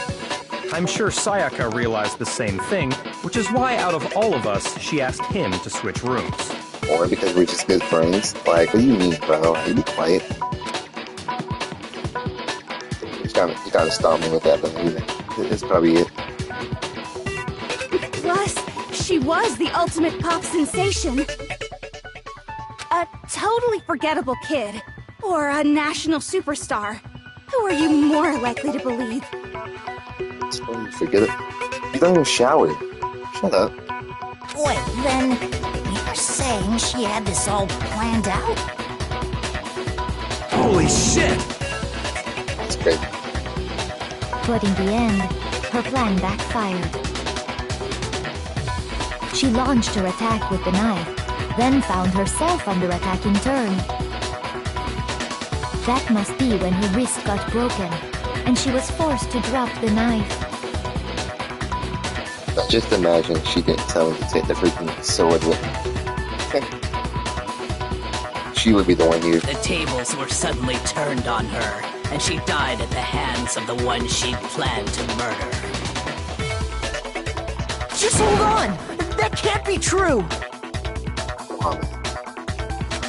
I'm sure Sayaka realized the same thing, which is why out of all of us, she asked him to switch rooms. Or because we're just good friends. Like, what do you mean, bro? You be quiet. You gotta stop me with that, but it's probably it. Plus, she was the ultimate pop sensation. A totally forgettable kid. Or a national superstar. Who are you more likely to believe? Forget it. You don't even shower. Shut up. Wait, then you're saying she had this all planned out? Holy shit! That's great. But in the end, her plan backfired. She launched her attack with the knife, then found herself under attack in turn. That must be when her wrist got broken, and she was forced to drop the knife. Now just imagine she didn't tell him to take the freaking sword with her. She would be the one here. The tables were suddenly turned on her, and she died at the hands of the one she'd planned to murder. Just hold on! That can't be true!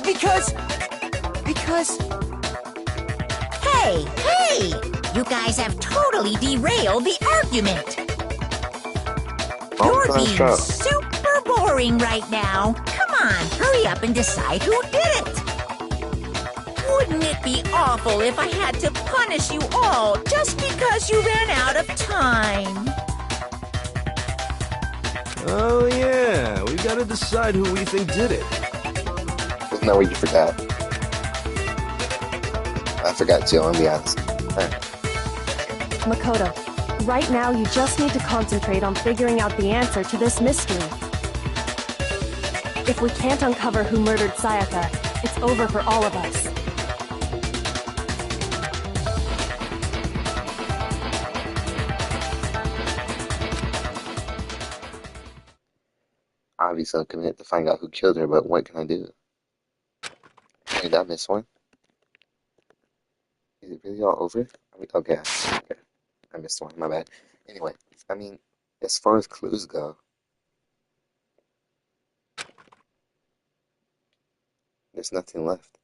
Because... Hey! You guys have totally derailed the argument! You're being super boring right now. Come on, hurry up and decide who did it! Wouldn't it be awful if I had to punish you all just because you ran out of time? Oh yeah, we gotta decide who we think did it. There's no way you forgot. I forgot too, I'll be honest. Alright. Makoto, right now you just need to concentrate on figuring out the answer to this mystery. If we can't uncover who murdered Sayaka, it's over for all of us. Obviously, I'm committed to find out who killed her, but what can I do? Did I miss one? Is it really all over? I mean, okay, I missed one, my bad. Anyway, I mean, as far as clues go, there's nothing left.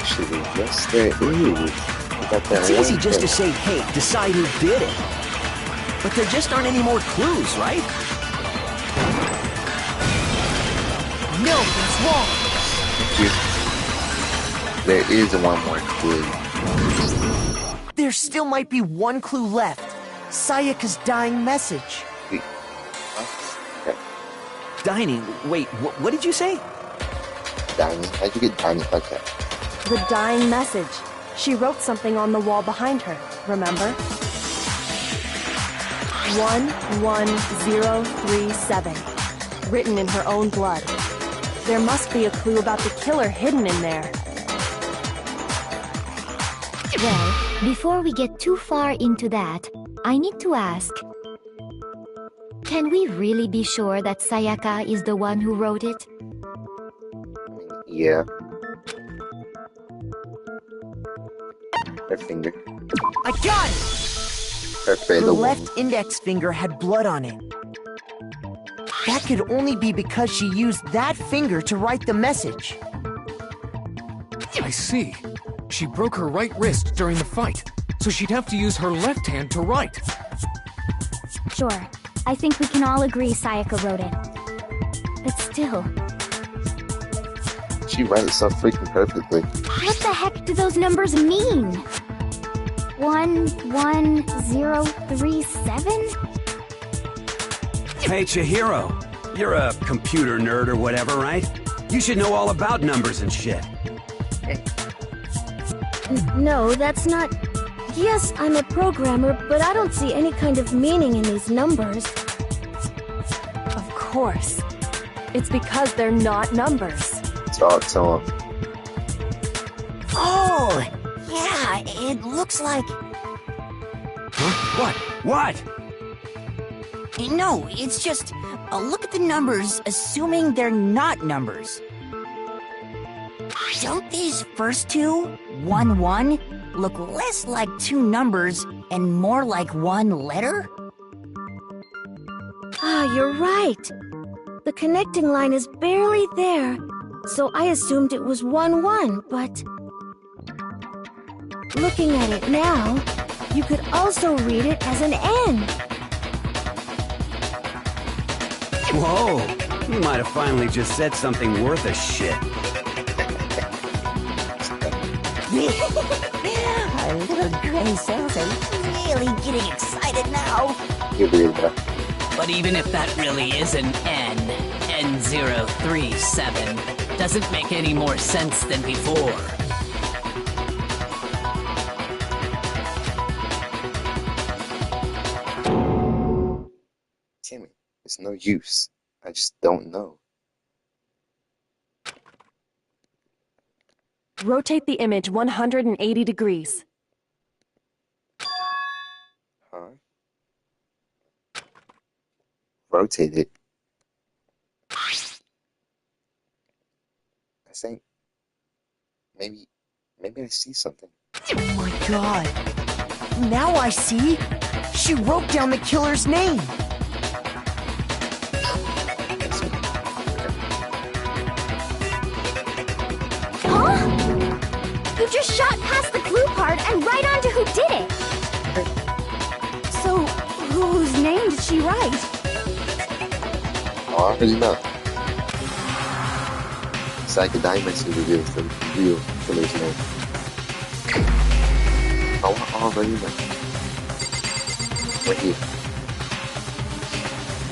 Actually, yes, there is. It's easy just to say, hey, decide who did it. But there just aren't any more clues, right? Milk is wrong. There is one more clue. There still might be one clue left. Sayaka's dying message. Wait, what? Okay. Dining? Wait, what did you say? Dining? How'd you get dining like that? The dying message. She wrote something on the wall behind her, remember? 11037. Written in her own blood. There must be a clue about the killer hidden in there. Well, before we get too far into that, I need to ask, can we really be sure that Sayaka is the one who wrote it? Yeah. Her finger. I got it! Her finger. The left index finger had blood on it. That could only be because she used that finger to write the message. I see. She broke her right wrist during the fight, so she'd have to use her left hand to write. Sure. I think we can all agree Sayaka wrote it. But still... She writes so freaking perfectly. What the heck do those numbers mean? 11037? Hey, Chihiro. You're a computer nerd or whatever, right? You should know all about numbers and shit. No, that's not... Yes, I'm a programmer, but I don't see any kind of meaning in these numbers. Of course. It's because they're not numbers. Talk to him. Oh! Yeah, it looks like... Huh? What? No, it's just... look at the numbers, assuming they're not numbers. Don't these first two, 1-1, look less like two numbers and more like one letter? Ah, you're right. The connecting line is barely there, so I assumed it was 1-1, but... Looking at it now, you could also read it as an N. Whoa! You might have finally just said something worth a shit. Our little gray cells are really getting excited now. But even if that really is an N037, doesn't make any more sense than before. Timmy, it's no use. I just don't know. Rotate the image 180 degrees. Huh? Rotate it. I think... Maybe I see something. Oh my god. Now I see. She wrote down the killer's name. You just shot past the clue part and right onto who did it! So, whose name did she write? Oh, I already know. Sayaka Diamonds is revealed the real killer's name. Oh, I already know. Right here.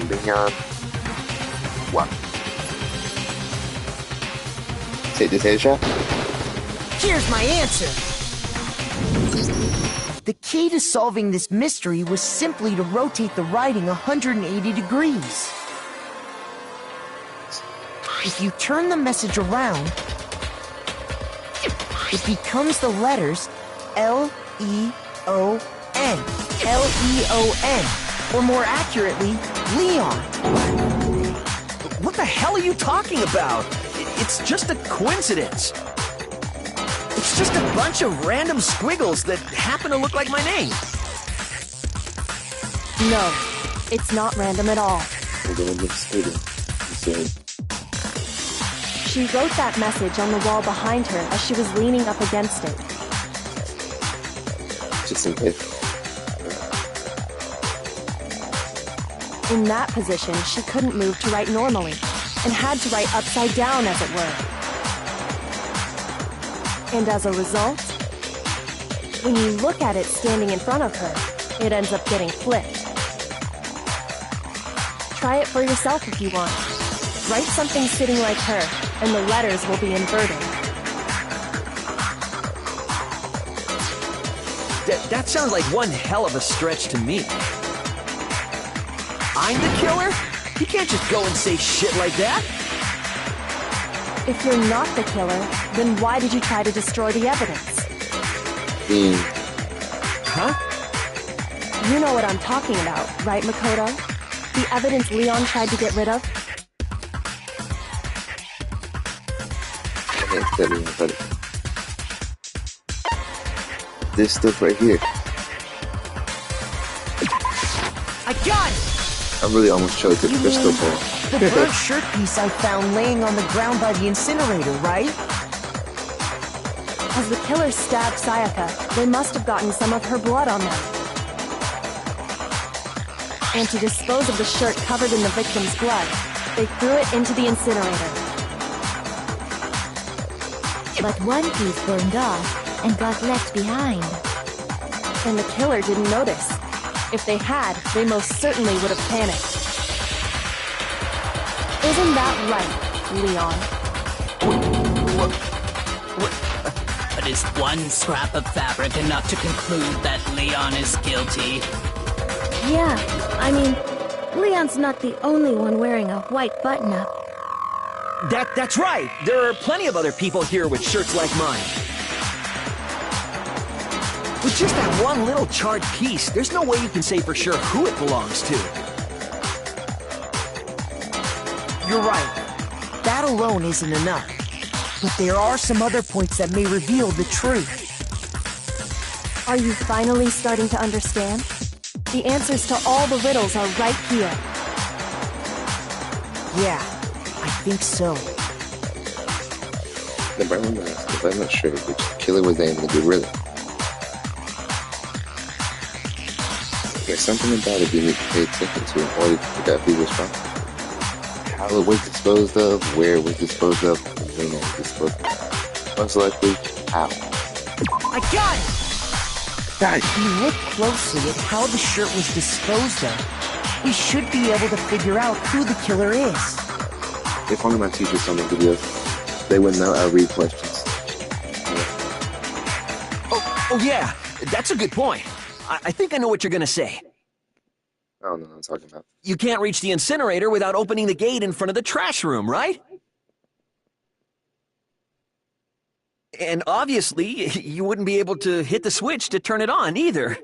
Leon. What? Take this headshot? Here's my answer. The key to solving this mystery was simply to rotate the writing 180 degrees. If you turn the message around, it becomes the letters L-E-O-N. L-E-O-N. Or more accurately, Leon. What the hell are you talking about? It's just a coincidence. It's just a bunch of random squiggles that happen to look like my name. No, it's not random at all. She wrote that message on the wall behind her as she was leaning up against it. Just in case. In that position, she couldn't move to write normally, and had to write upside down, as it were. And as a result, when you look at it standing in front of her, it ends up getting flipped. Try it for yourself if you want. Write something sitting like her, and the letters will be inverted. That sounds like one hell of a stretch to me. I'm the killer? You can't just go and say shit like that. If you're not the killer, then why did you try to destroy the evidence? Huh? You know what I'm talking about, right, Makoto? The evidence Leon tried to get rid of? This stuff right here. I got it! I really almost choked the crystal ball. The burnt shirt piece I found laying on the ground by the incinerator, right? As the killer stabbed Sayaka, they must have gotten some of her blood on them. And to dispose of the shirt covered in the victim's blood, they threw it into the incinerator. But one piece burned off and got left behind. And the killer didn't notice. If they had, they most certainly would have panicked. Isn't that right, Leon? But is one scrap of fabric enough to conclude that Leon is guilty? Yeah, I mean, Leon's not the only one wearing a white button-up. That's right. There are plenty of other people here with shirts like mine. With just that one little charred piece, there's no way you can say for sure who it belongs to. You're right. That alone isn't enough. But there are some other points that may reveal the truth. Are you finally starting to understand? The answers to all the riddles are right here. Yeah, I think so. The brown mask, if I'm not sure which killer was aiming to get rid of. There's something about it you need to pay attention to in order to figure out who was wrong. How it was disposed of, where it was disposed of, and when it was disposed of. Most likely, how. I got it! If you look closely at how the shirt was disposed of, we should be able to figure out who the killer is. If only my teachers saw my videos, they would know I read questions. Oh yeah, that's a good point. I think I know what you're gonna say. I don't know what I'm talking about. You can't reach the incinerator without opening the gate in front of the trash room, right? And obviously, you wouldn't be able to hit the switch to turn it on either.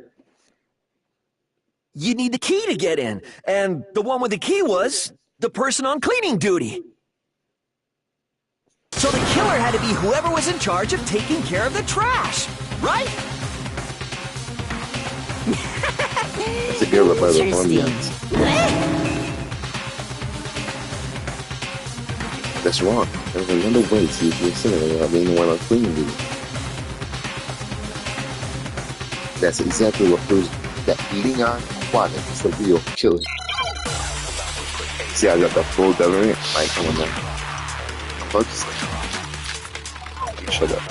You need the key to get in, and the one with the key was the person on cleaning duty. So the killer had to be whoever was in charge of taking care of the trash, right? It's a good by the ambiance. That's wrong. There's another way to use the incinerator without being the one on cleaning duty. That's exactly what proves that Leon Juan is the real killer. See, I got the full government. Like, come on now. I'm focused. Shut up.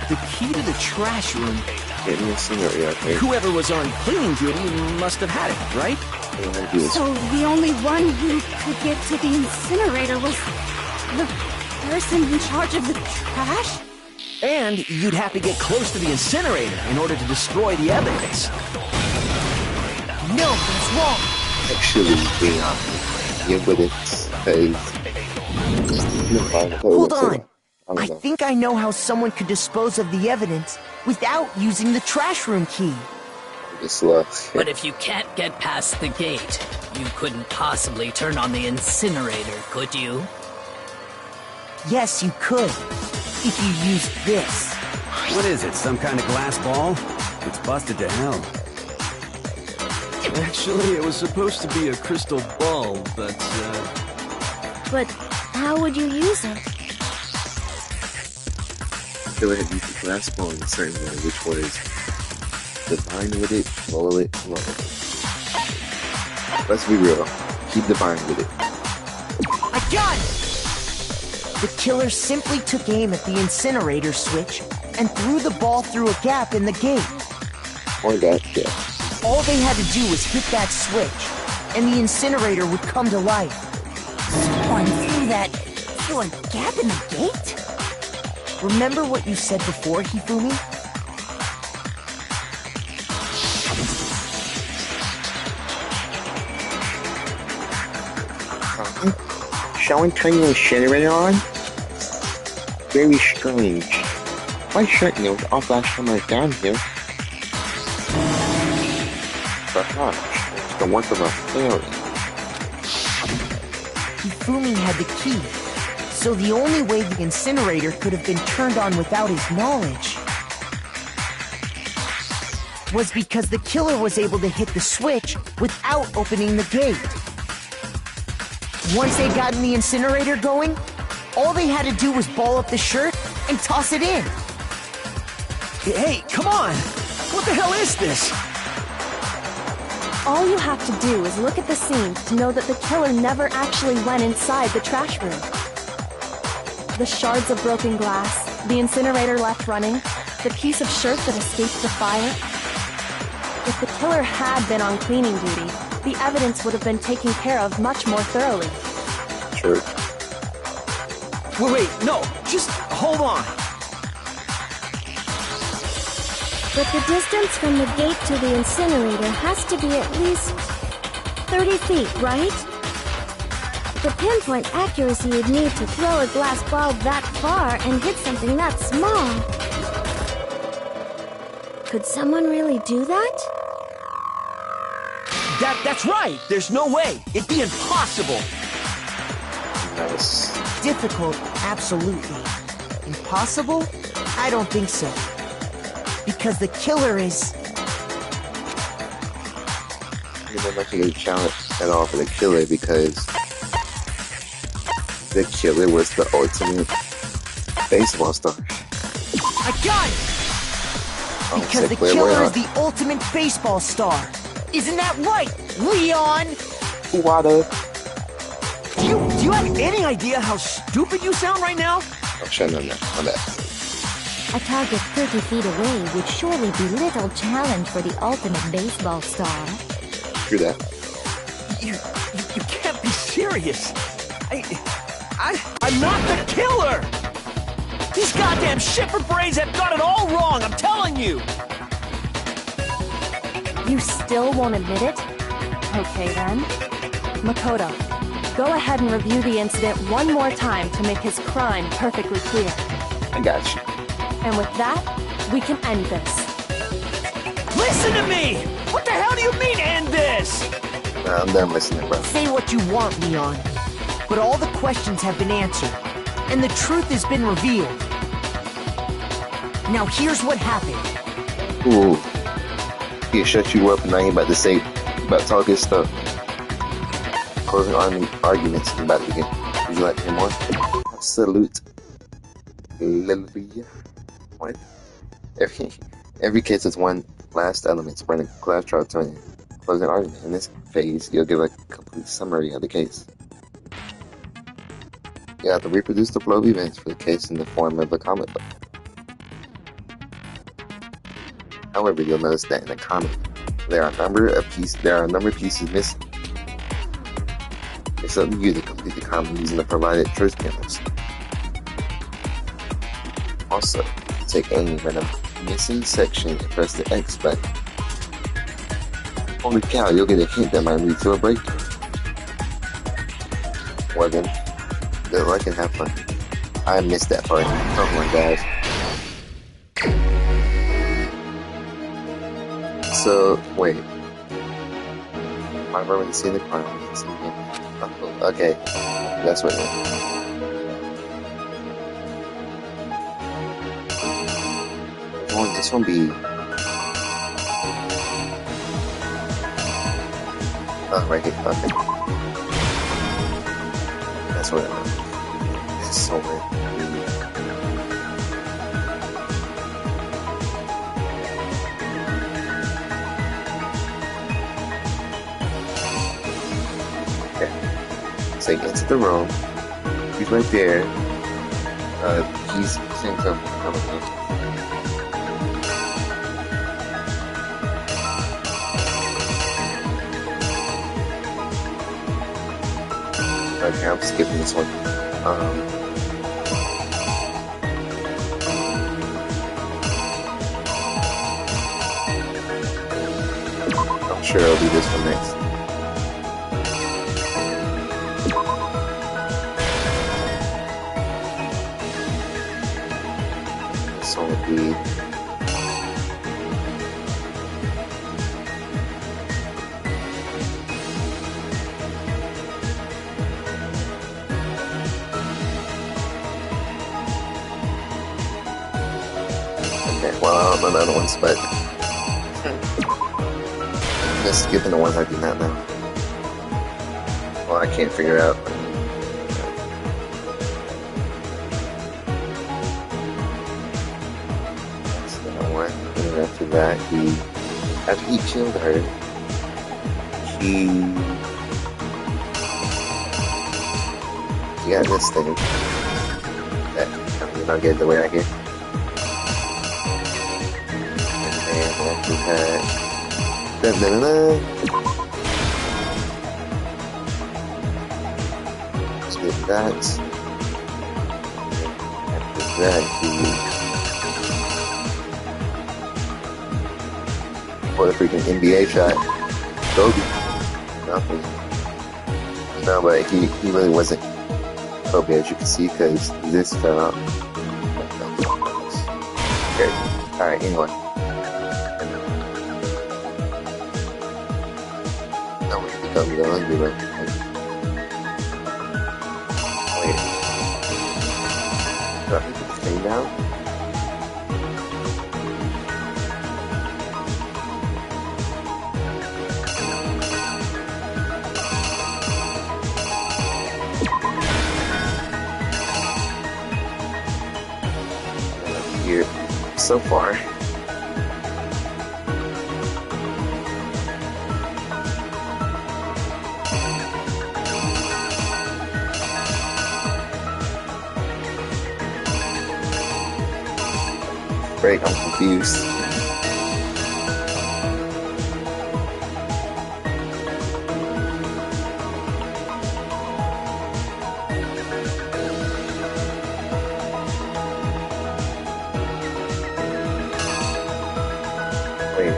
The key to the trash room In the incinerator, okay. Whoever was on cleaning duty must have had it, right? So the only one who could get to the incinerator was the person in charge of the trash? And you'd have to get close to the incinerator in order to destroy the evidence. No, that's wrong. Actually, you wouldn't say. Hold on. I think I know how someone could dispose of the evidence without using the trash room key. But if you can't get past the gate, you couldn't possibly turn on the incinerator, could you? Yes, you could. If you used this. What is it, some kind of glass ball? It's busted to hell. Actually, it was supposed to be a crystal ball, but, But how would you use it? Go ahead and use the glass ball in a certain way, which was divine with it, roll it, roll it. Let's be real. Keep divine with it. I got it! The killer simply took aim at the incinerator switch and threw the ball through a gap in the gate. Or that, yeah. All they had to do was hit that switch, and the incinerator would come to life. Someone threw a gap in the gate? Remember what you said before, Hifumi? Someone turning the incinerator on? Very strange. Why shouldn't it was off last time I was down here? Perhaps it's the work of a fairy. Hifumi had the key, so the only way the incinerator could have been turned on without his knowledge was because the killer was able to hit the switch without opening the gate. Once they'd gotten the incinerator going, all they had to do was ball up the shirt and toss it in. Hey, come on! What the hell is this? All you have to do is look at the scene to know that the killer never actually went inside the trash room. The shards of broken glass, the incinerator left running, the piece of shirt that escaped the fire. If the killer had been on cleaning duty, the evidence would have been taken care of much more thoroughly. Sure. Wait, no, just hold on. But the distance from the gate to the incinerator has to be at least 30 feet, right? The pinpoint accuracy you'd need to throw a glass ball that far and hit something that small. Could someone really do that? That's right! There's no way! It'd be impossible! Nice. Difficult, absolutely. Impossible? I don't think so. Because the killer is... It's not much of a challenge at all for the killer because the killer was the ultimate baseball star. I got it! Because the killer is the ultimate baseball star. Isn't that right, Leon? Wada. Do you have any idea how stupid you sound right now? Oh, shut up now. My bad. A target 30 feet away would surely be little challenge for the ultimate baseball star. True that. You can't be serious. I'm not the killer! These goddamn shipper brains have got it all wrong, I'm telling you! You still won't admit it? Okay then. Makoto, go ahead and review the incident one more time to make his crime perfectly clear. I got you. And with that, we can end this. Listen to me! What the hell do you mean, end this? I'm done listening, bro. Say what you want, Leon. But all the questions have been answered, and the truth has been revealed. Now here's what happened. Ooh. He shut you up and now you about to say, about to talk his stuff. Closing arguments is about to begin. Would you like to hear more? Salute. Hallelujah. What? Every case has one last element spreading class trial to an closing argument. In this phase, you'll give a complete summary of the case. You have to reproduce the flow of events for the case in the form of a comic book. However, you'll notice that in the comic, there are a number of pieces missing. It's up to you to complete the comic using the provided choice panels. Also, take aim at a missing section and press the X button. Holy cow, you'll get a hint that might lead to a breakthrough. Well then, good luck and have fun. I missed that part. Come on, guys. So, wait. I've already seen the crime. Oh, okay, that's what it is. This one be... Oh, right here. Okay. That's what it is. It's so weird. Okay. So he entered the room. He's right there. He's saying something. Okay, I'm skipping this one. I'm sure it'll be this one next. This one will be... Well, I don't know the other ones, but just skipping the ones I do not know. Well, I can't figure out. That's the one. And after that, after he killed her, he got this thing that I'm gonna get the way I get. We had let's get that. After that, what a freaking NBA shot. Kobe. Nothing. No, but he really wasn't Kobe, as you can see, because this fell out. Okay. Alright, anyway. Don't be hungry, bro. Wait. Do I have to stay down? Here, so far. I'm confused. Wait.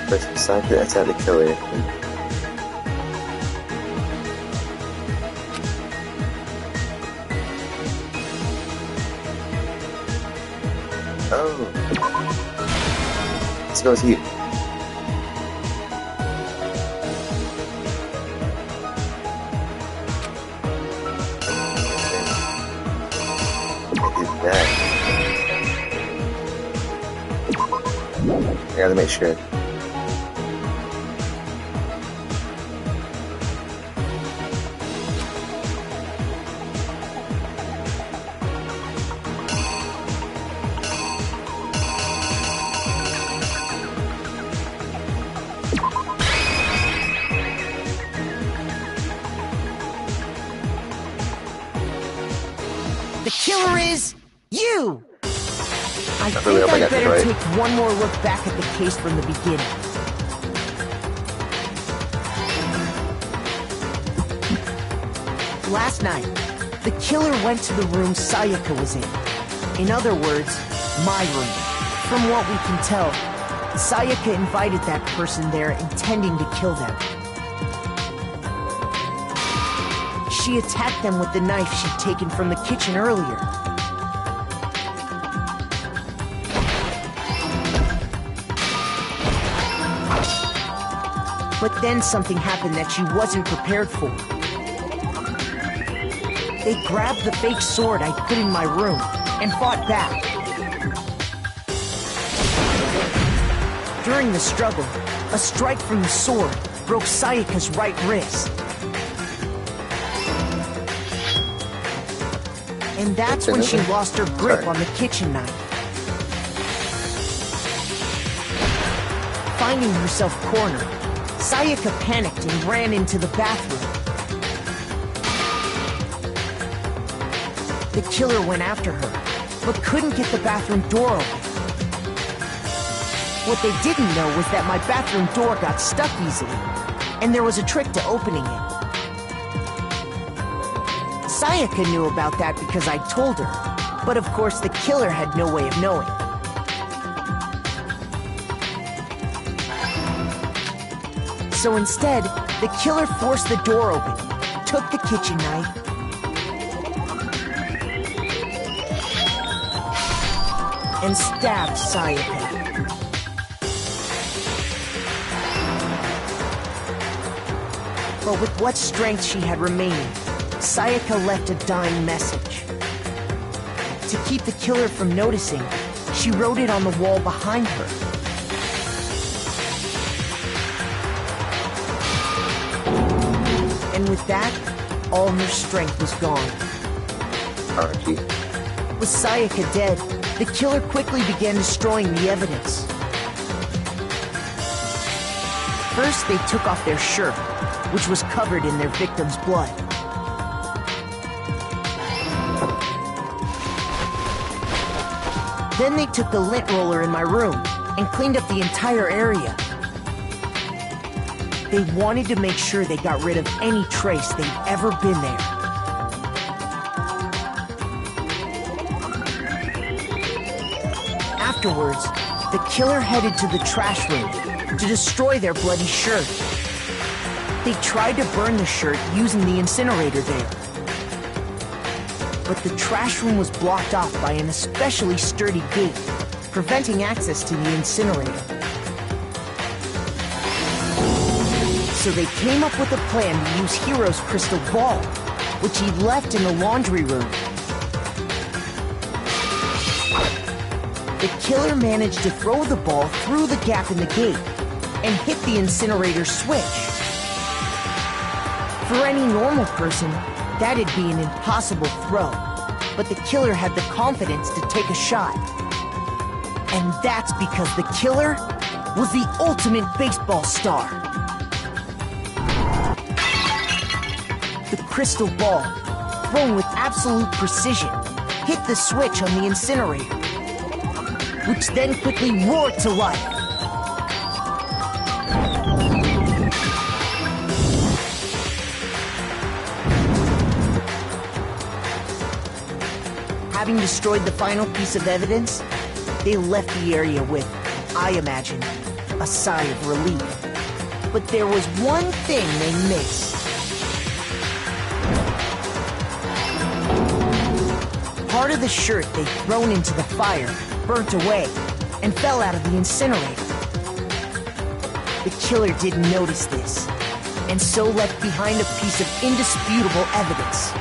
Press beside the attack the killer. Oh. Let's go see it. I did that. I gotta make sure. The killer is you! I think I one more look back at the case from the beginning. Last night, the killer went to the room Sayaka was in. In other words, my room. From what we can tell, Sayaka invited that person there intending to kill them. She attacked them with the knife she'd taken from the kitchen earlier. But then something happened that she wasn't prepared for. They grabbed the fake sword I put in my room and fought back. During the struggle, a strike from the sword broke Sayaka's right wrist. And that's when she lost her grip on the kitchen knife. Finding herself cornered, Sayaka panicked and ran into the bathroom. The killer went after her, but couldn't get the bathroom door open. What they didn't know was that my bathroom door got stuck easily, and there was a trick to opening it. Sayaka knew about that because I told her, but of course the killer had no way of knowing. So instead, the killer forced the door open, took the kitchen knife, and stabbed Sayaka. But with what strength she had remaining, Sayaka left a dying message. To keep the killer from noticing, she wrote it on the wall behind her. And with that, all her strength was gone. With Sayaka dead, the killer quickly began destroying the evidence. First, they took off their shirt, which was covered in their victim's blood. Then they took the lint roller in my room and cleaned up the entire area. They wanted to make sure they got rid of any trace they'd ever been there. Afterwards, the killer headed to the trash room to destroy their bloody shirt. They tried to burn the shirt using the incinerator there. But the trash room was blocked off by an especially sturdy gate, preventing access to the incinerator. So they came up with a plan to use Hiro's crystal ball, which he left in the laundry room. The killer managed to throw the ball through the gap in the gate and hit the incinerator switch. For any normal person, that'd be an impossible throw, but the killer had the confidence to take a shot. And that's because the killer was the ultimate baseball star. The crystal ball, thrown with absolute precision, hit the switch on the incinerator, which then quickly roared to life. Having destroyed the final piece of evidence, they left the area with, I imagine, a sigh of relief. But there was one thing they missed. Part of the shirt they'd thrown into the fire burnt away and fell out of the incinerator. The killer didn't notice this, and so left behind a piece of indisputable evidence.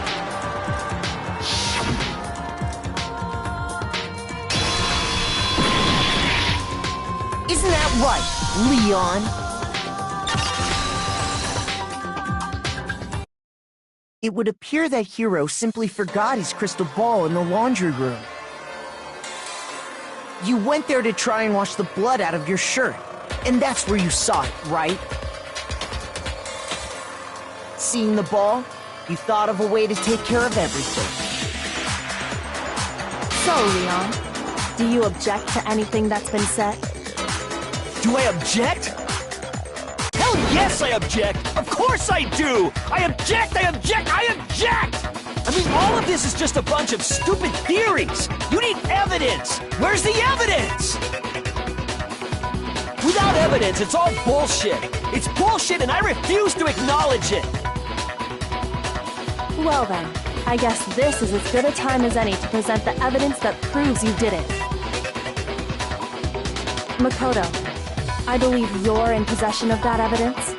Isn't that right, Leon? It would appear that Hiro simply forgot his crystal ball in the laundry room. You went there to try and wash the blood out of your shirt, and that's where you saw it, right? Seeing the ball, you thought of a way to take care of everything. So, Leon, Do you object to anything that's been said? Do I object? Hell yes, I object! Of course I do! I object! I object! I object! I mean, all of this is just a bunch of stupid theories! You need evidence! Where's the evidence? Without evidence, it's all bullshit! It's bullshit and I refuse to acknowledge it! Well then, I guess this is as good a time as any to present the evidence that proves you did it. Makoto, I believe you're in possession of that evidence.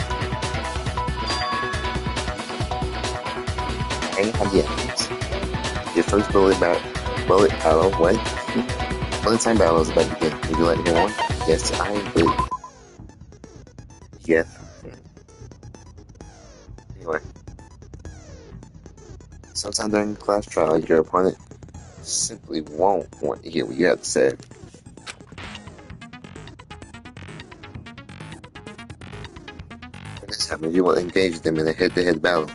I have the evidence. Your first bullet battle, what? Bullet time battle is about to begin. Would you like to hear one? Yes, I would. Yes. Anyway. Sometime during the class trial, your opponent simply won't want to hear what you have to say. When this happens, you will engage them in a head-to-head battle.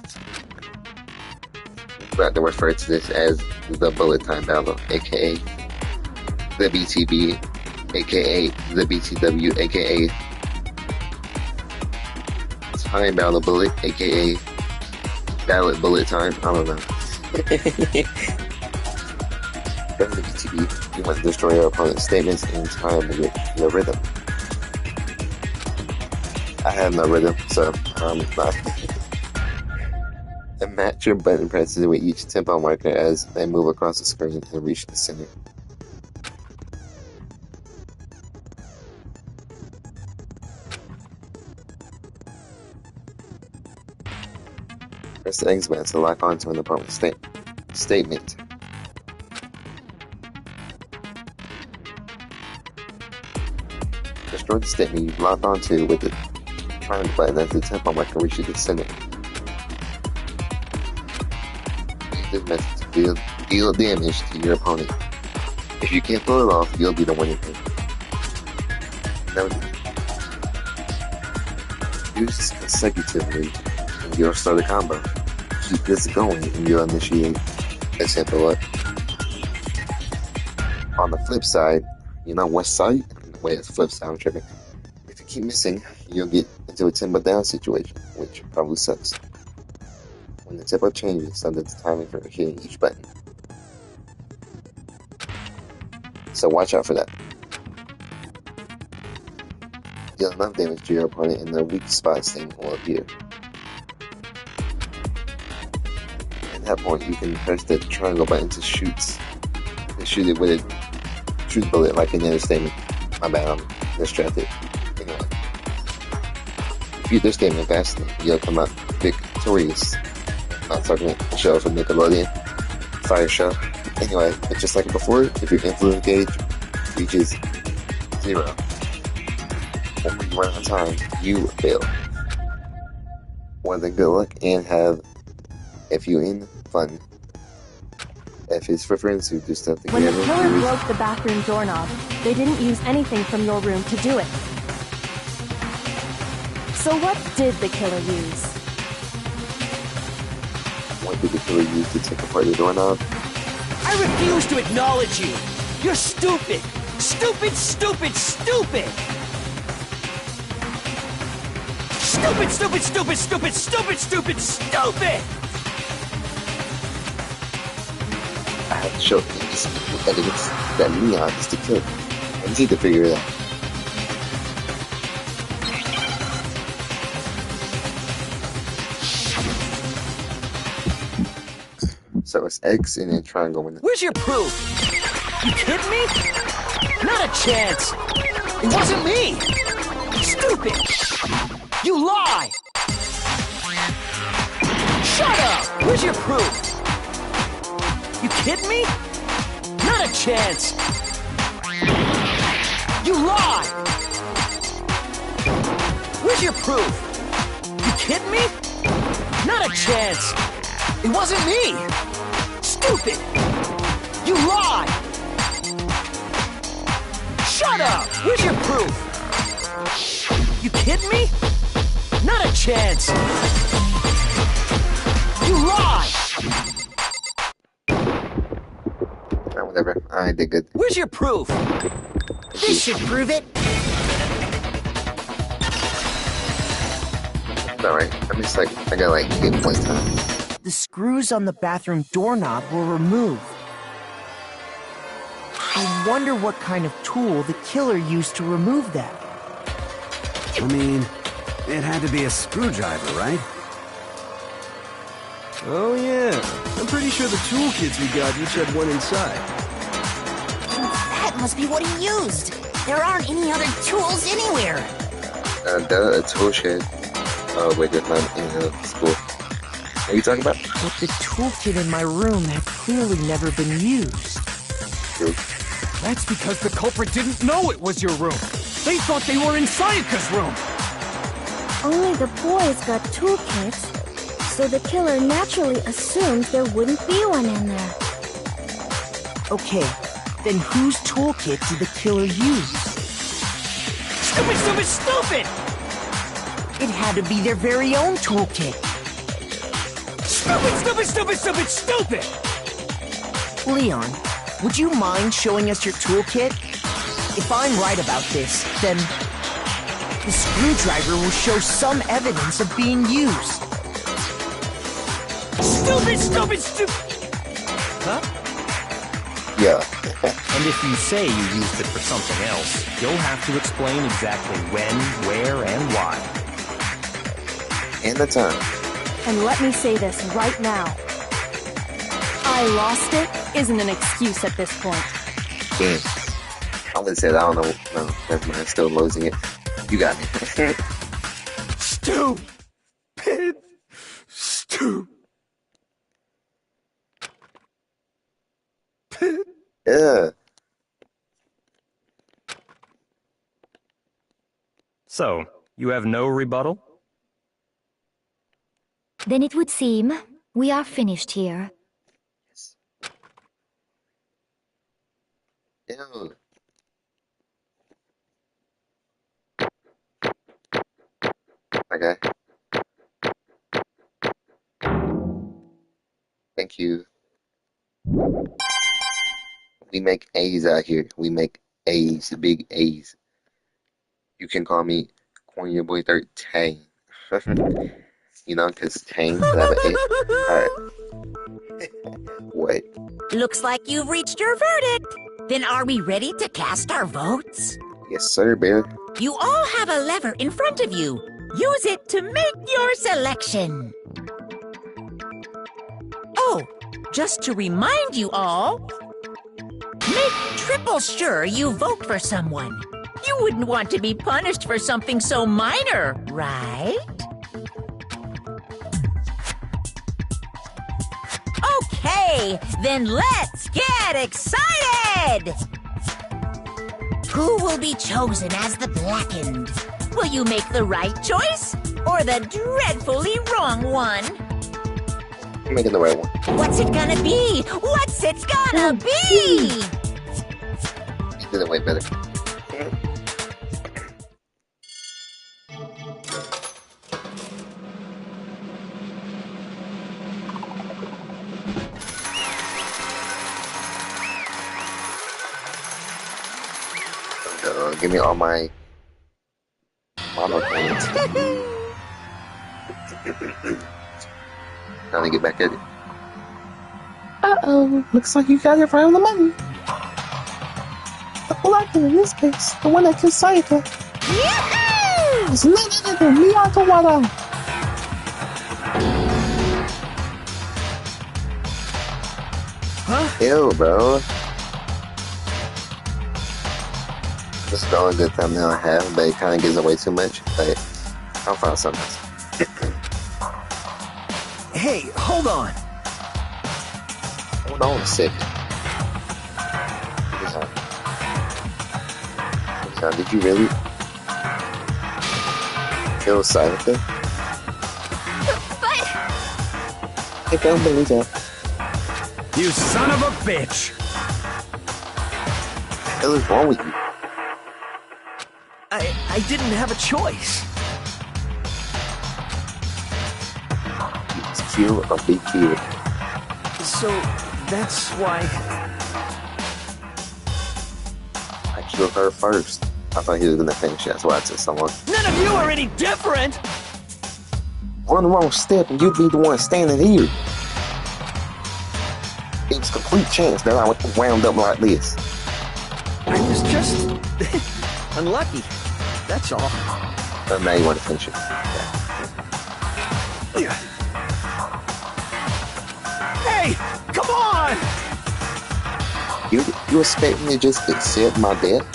We're about to refer to this as the bullet time battle, aka the BTB, aka the BTW, aka time battle bullet, aka ballot bullet time. I don't know. During the BTB, you must destroy your opponent's statements in time with your rhythm. I have no rhythm, so not. And match your button presses with each tempo marker as they move across the screen and reach the center. Press the X button to lock onto an opponent's statement. Destroy the statement you've locked onto with the triangle button as the tempo marker reaches the center. Use this method to deal damage to your opponent. If you can't pull it off, you'll be the winning team. Noted. Use this consecutively and you'll start a combo. Keep this going and you'll initiate a tempo up. On the flip side, you know what side? Wait, it's flip side, I'm tripping. If you keep missing, you'll get into a tempo down situation, which probably sucks. When the tempo changes, set the timing for hitting each button. So watch out for that. Deal enough damage to your opponent and the weak spot statement will appear. At that point, you can press the triangle button to shoot it with a truth bullet like in the other statement. My bad, I'm distracted. Anyway. If you do this statement fast enough, you'll come out victorious. I'm talking about the show from Nickelodeon. Fire show. Anyway, but just like before, if your influence gauge reaches 0, or you run out of time, you fail. Well then, good luck and have F-U-N fun. F is for friends who do stuff together. When the killer broke the bathroom doorknob, they didn't use anything from your room to do it. So what did the killer use? What did the killer use to take apart the doorknob? I refuse to acknowledge you! You're stupid! Stupid, stupid, stupid! Stupid, stupid, stupid, stupid, stupid, stupid, stupid! I have to show this evidence that Leon is the killer. I just need to figure it out. So it's X and then triangle. Where's your proof? You kidding me? Not a chance! It wasn't me! Stupid! You lie! Shut up! Where's your proof? You kidding me? Not a chance! You lie! Where's your proof? You kidding me? Not a chance! It wasn't me! Stupid! You lie! Shut up! Where's your proof? You kidding me? Not a chance! You lie! That Whatever. I did good. Where's your proof? This should prove it. Alright, I'm just like, I got like 8 points time. The screws on the bathroom doorknob were removed. I wonder what kind of tool the killer used to remove that. I mean, it had to be a screwdriver, right? Oh yeah, I'm pretty sure the toolkits we got each had one inside. That must be what he used. There aren't any other tools anywhere. A tool shed. Oh wait, there's not in the school. What are you talking about? But the toolkit in my room had clearly never been used. True. That's because the culprit didn't know it was your room. They thought they were in Sayaka's room. Only the boys got toolkits, so the killer naturally assumed there wouldn't be one in there. Okay, then whose toolkit did the killer use? Stupid, stupid, stupid! It had to be their very own toolkit. Stupid, stupid, stupid, stupid, stupid! Leon, would you mind showing us your toolkit? If I'm right about this, then the screwdriver will show some evidence of being used. Stupid, stupid, stupid! Huh? Yeah. And if you say you used it for something else, you'll have to explain exactly when, where, and why. And the time. And let me say this right now. I lost it isn't an excuse at this point. Damn. I would have said, I don't know. No, never mind. Still losing it. You got me. Stupid. Stupid. Yeah. So, you have no rebuttal? Then it would seem we are finished here. Ew. Okay. Thank you. We make A's out here. We make A's, big A's. You can call me Corny Boy 13. You know, because Tang could have an A. Alright. What? Looks like you've reached your verdict. Then are we ready to cast our votes? Yes, sir, Bear. You all have a lever in front of you. Use it to make your selection. Oh, just to remind you all, make triple sure you vote for someone. You wouldn't want to be punished for something so minor, right? Okay, then let's get excited! Who will be chosen as the blackened? Will you make the right choice or the dreadfully wrong one? I'm making the right one. What's it gonna be? What's it gonna be? You did it way better. Give me all my model points. Trying to get back at it. Uh-oh, looks like you got it right on the money. The blackened in this case, the one that killed Sayaka. It's none other than Miyakawara. Huh? Ew, bro. This is the only good thumbnail I have, but it kind of gives away too much. But I'll find something else. Hey, hold on. Hold on a second. Did you really kill Sayaka? But I can't believe that. You son of a bitch! What the hell is wrong with you? I didn't have a choice. It's cute or be cute. So, that's why... killed her first. I thought he was gonna finish it. That's why I took so long. None of you are any different! One wrong step and you'd be the one standing here. It was a complete chance that I would wound up like this. I was just unlucky. That's all. Now you want to finish it. Hey, come on! You expect me to just accept my death?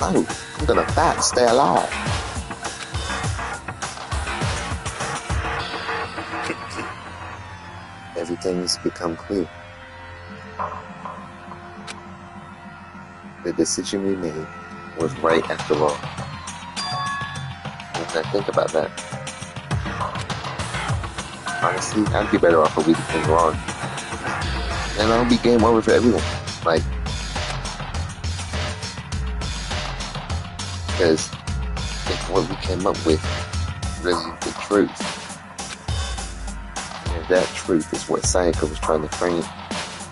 No, I'm gonna fight to stay alive. Everything's become clear. The decision we made was right after all. When I think about that, honestly, I'd be better off if we did things wrong. And that'll be game over for everyone. Like, because if what we came up with really the truth, and that truth is what Sayaka was trying to frame,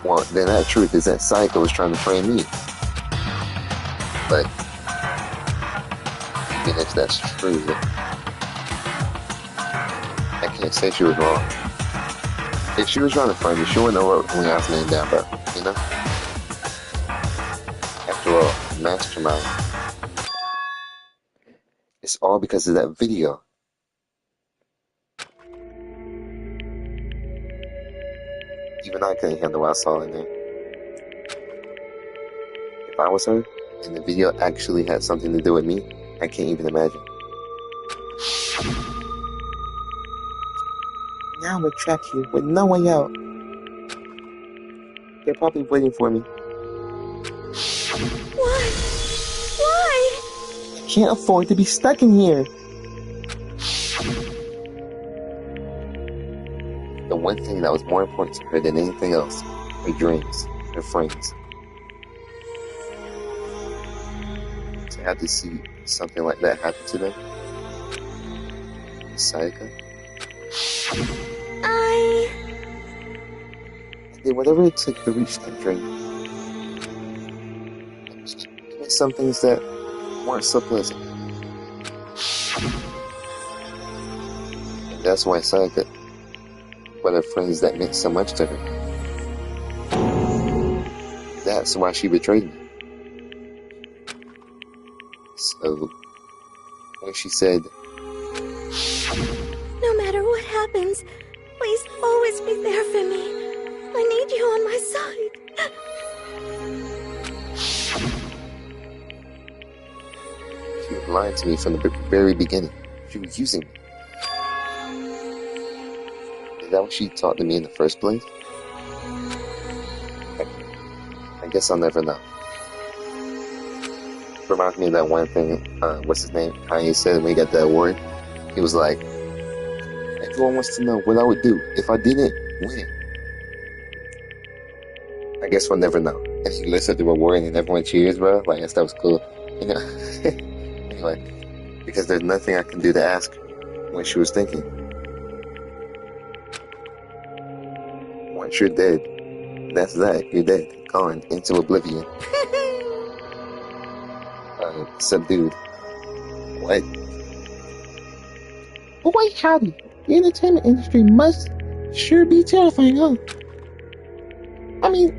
well, then that truth is that Sayaka was trying to frame me. But even if that's true, I can't say she was wrong. If she was trying to frame me, she wouldn't know what I was laying down about, you know? After all, Mastermind, it's all because of that video. Even I couldn't handle what I saw in there. If I was her, and the video actually had something to do with me, I can't even imagine. Now we're trapped here with no way out. They're probably waiting for me. Why? Why? I can't afford to be stuck in here. The one thing that was more important to her than anything else, her dreams, her friends. To have to see something like that happen to them. Sayaka. They did whatever it took to reach that dream. Even some things that weren't so pleasant. And that's why Sayaka, but her friends that meant so much to her. That's why she betrayed me. So, when she said, No matter what happens, please always be there for me. I need you on my side. She was lying to me from the very beginning. She was using me. Is that what she taught to me in the first place? I guess I'll never know. Reminds me of that one thing, what's his name? Kanye said when he got the award. He was like, everyone wants to know what I would do if I didn't win. I guess we'll never know. And he lifts up the award and everyone cheers, bro. Like, that was cool. You know? Anyway, because there's nothing I can do to ask her when she was thinking. Once you're dead, that's that. You're dead. Gone into oblivion. Subdued. What? Boy, howdy. The entertainment industry must sure be terrifying, huh? I mean,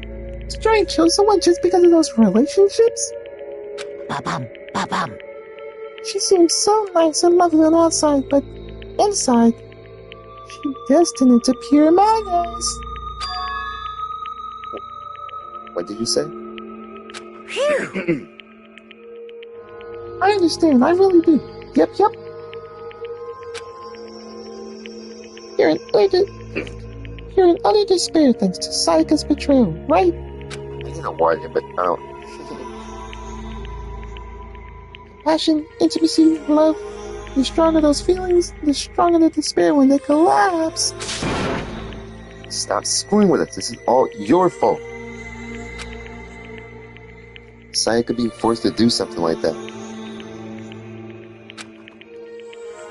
to try and kill someone just because of those relationships? Ba-bum, ba-bum. She seems so nice and lovely on the outside, but inside, she's destined to pure madness. What did you say? I understand, I really do. Yep. You're in utter despair thanks to Sayaka's betrayal, right? I didn't know why, but I don't. Passion, intimacy, love. The stronger those feelings, the stronger the despair when they collapse. Stop screwing with us. This is all your fault. Sayaka being forced to do something like that.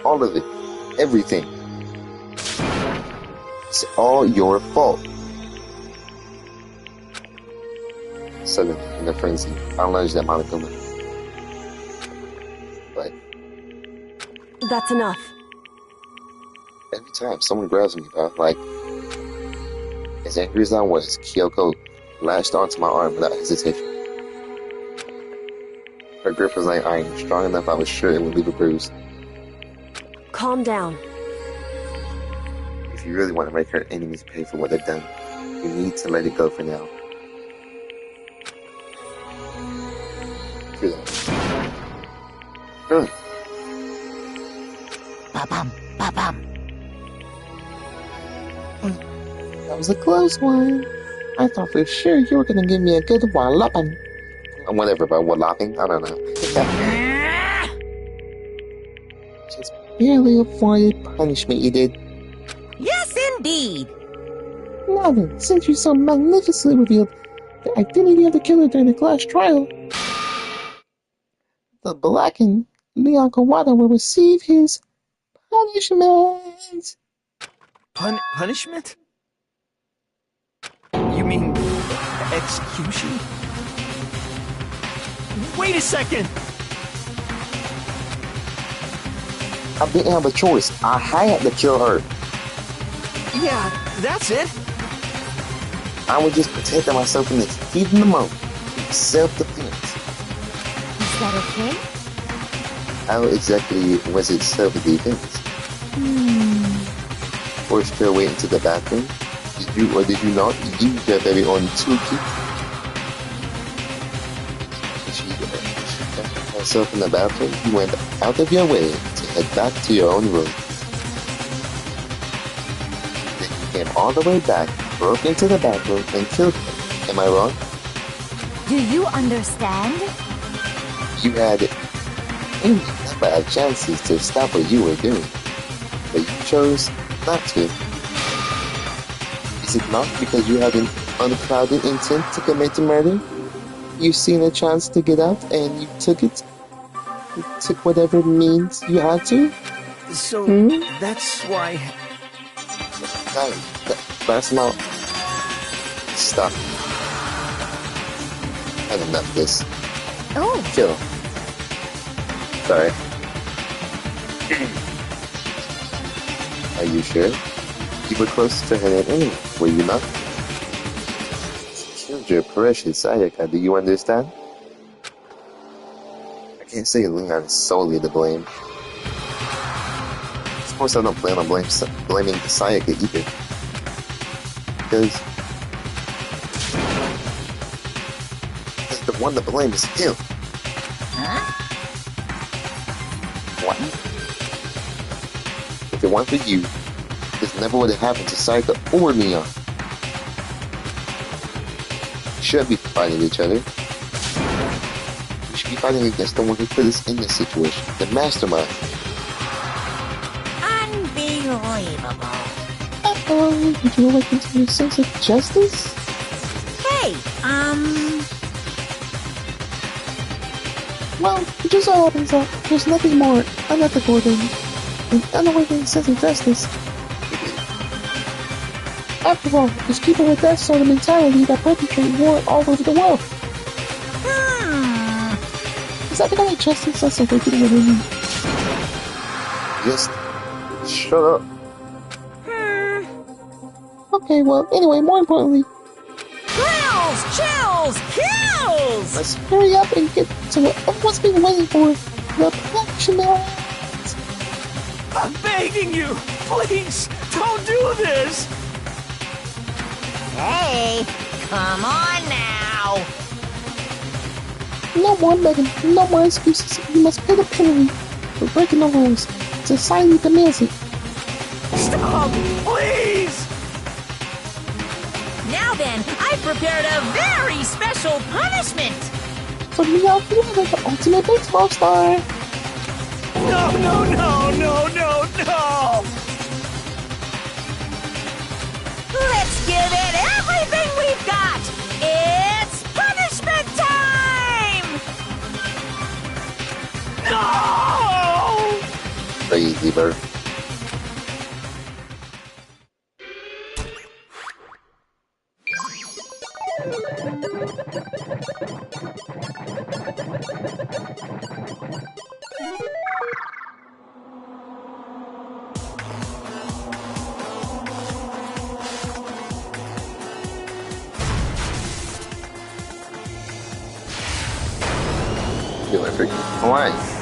All of it. Everything. It's all your fault. Suddenly, in a frenzy. I'll nudge that Monica. But That's enough. every time someone grabs me, bro, like, as angry as I was, Kyoko latched onto my arm without hesitation. Her grip was like iron, strong enough I was sure it would leave a bruise. Calm down. If you really want to make her enemies pay for what they've done, you need to let it go for now. Good. Ba-bum, ba-bum. That was a close one. I thought for sure you were gonna give me a good walloping. Whatever about walloping, I don't know. Just barely avoided punishment you did. Yes, indeed. Now then, since you so magnificently revealed the identity of the killer during the class trial, the blackened Leon Kawada will receive his punishment. Punishment? You mean execution? Wait a second! I didn't have a choice. I had to kill her. Yeah, that's it. I was just protecting myself in the heat of the moment. Self-defense. Is that okay? How exactly was it self-defense? Forced her way into the bathroom? Did you or did you not use your very own Tsuki? She found herself in the bathroom. You went out of your way to head back to your own room. Then you came all the way back, broke into the bathroom, and killed her. Am I wrong? Do you understand? You had any number of chances to stop what you were doing, but you chose not to. Is it not because you had an unclouded intent to commit a murder? You seen a chance to get out and you took it? You took whatever means you had to? So, that's why... No, that's not... Stop. I had enough of this. Oh. Kill. Sorry. Are you sure? You were close to her than anyone, were you not? Killed your precious Sayaka, do you understand? I can't say Leon is solely to blame. Of course I don't plan on blaming Sayaka either. Because the one to blame is him. Huh? What? If it weren't for you, this never would have happened to Sayaka or Leon. We should be fighting each other. We should be fighting against the one who put us in this situation, the mastermind. Unbelievable. Uh-oh, would you awaken to your sense of justice? Hey, Well, it just so happens that there's nothing more unethical than an unawakened sense of justice. After all, there's people with that sort of mentality that perpetrate war all over the world. Is that the kind of justice that's awakening within you? Just shut up. Okay, well, anyway, more importantly, Grills, chills, kills! let's hurry up and get to what everyone's been waiting for, the punishment. I'm begging you! Please, don't do this! Hey, come on now. No more begging, no more excuses. You must pay the penalty for breaking the rules. Society demands it. Stop! Please! Now then, I've prepared a very special punishment. For me, I'll be the ultimate baseball star. No, no, no, no, no, no! Let's give it everything we've got. It's punishment time! No! Crazy bird. electric. Why?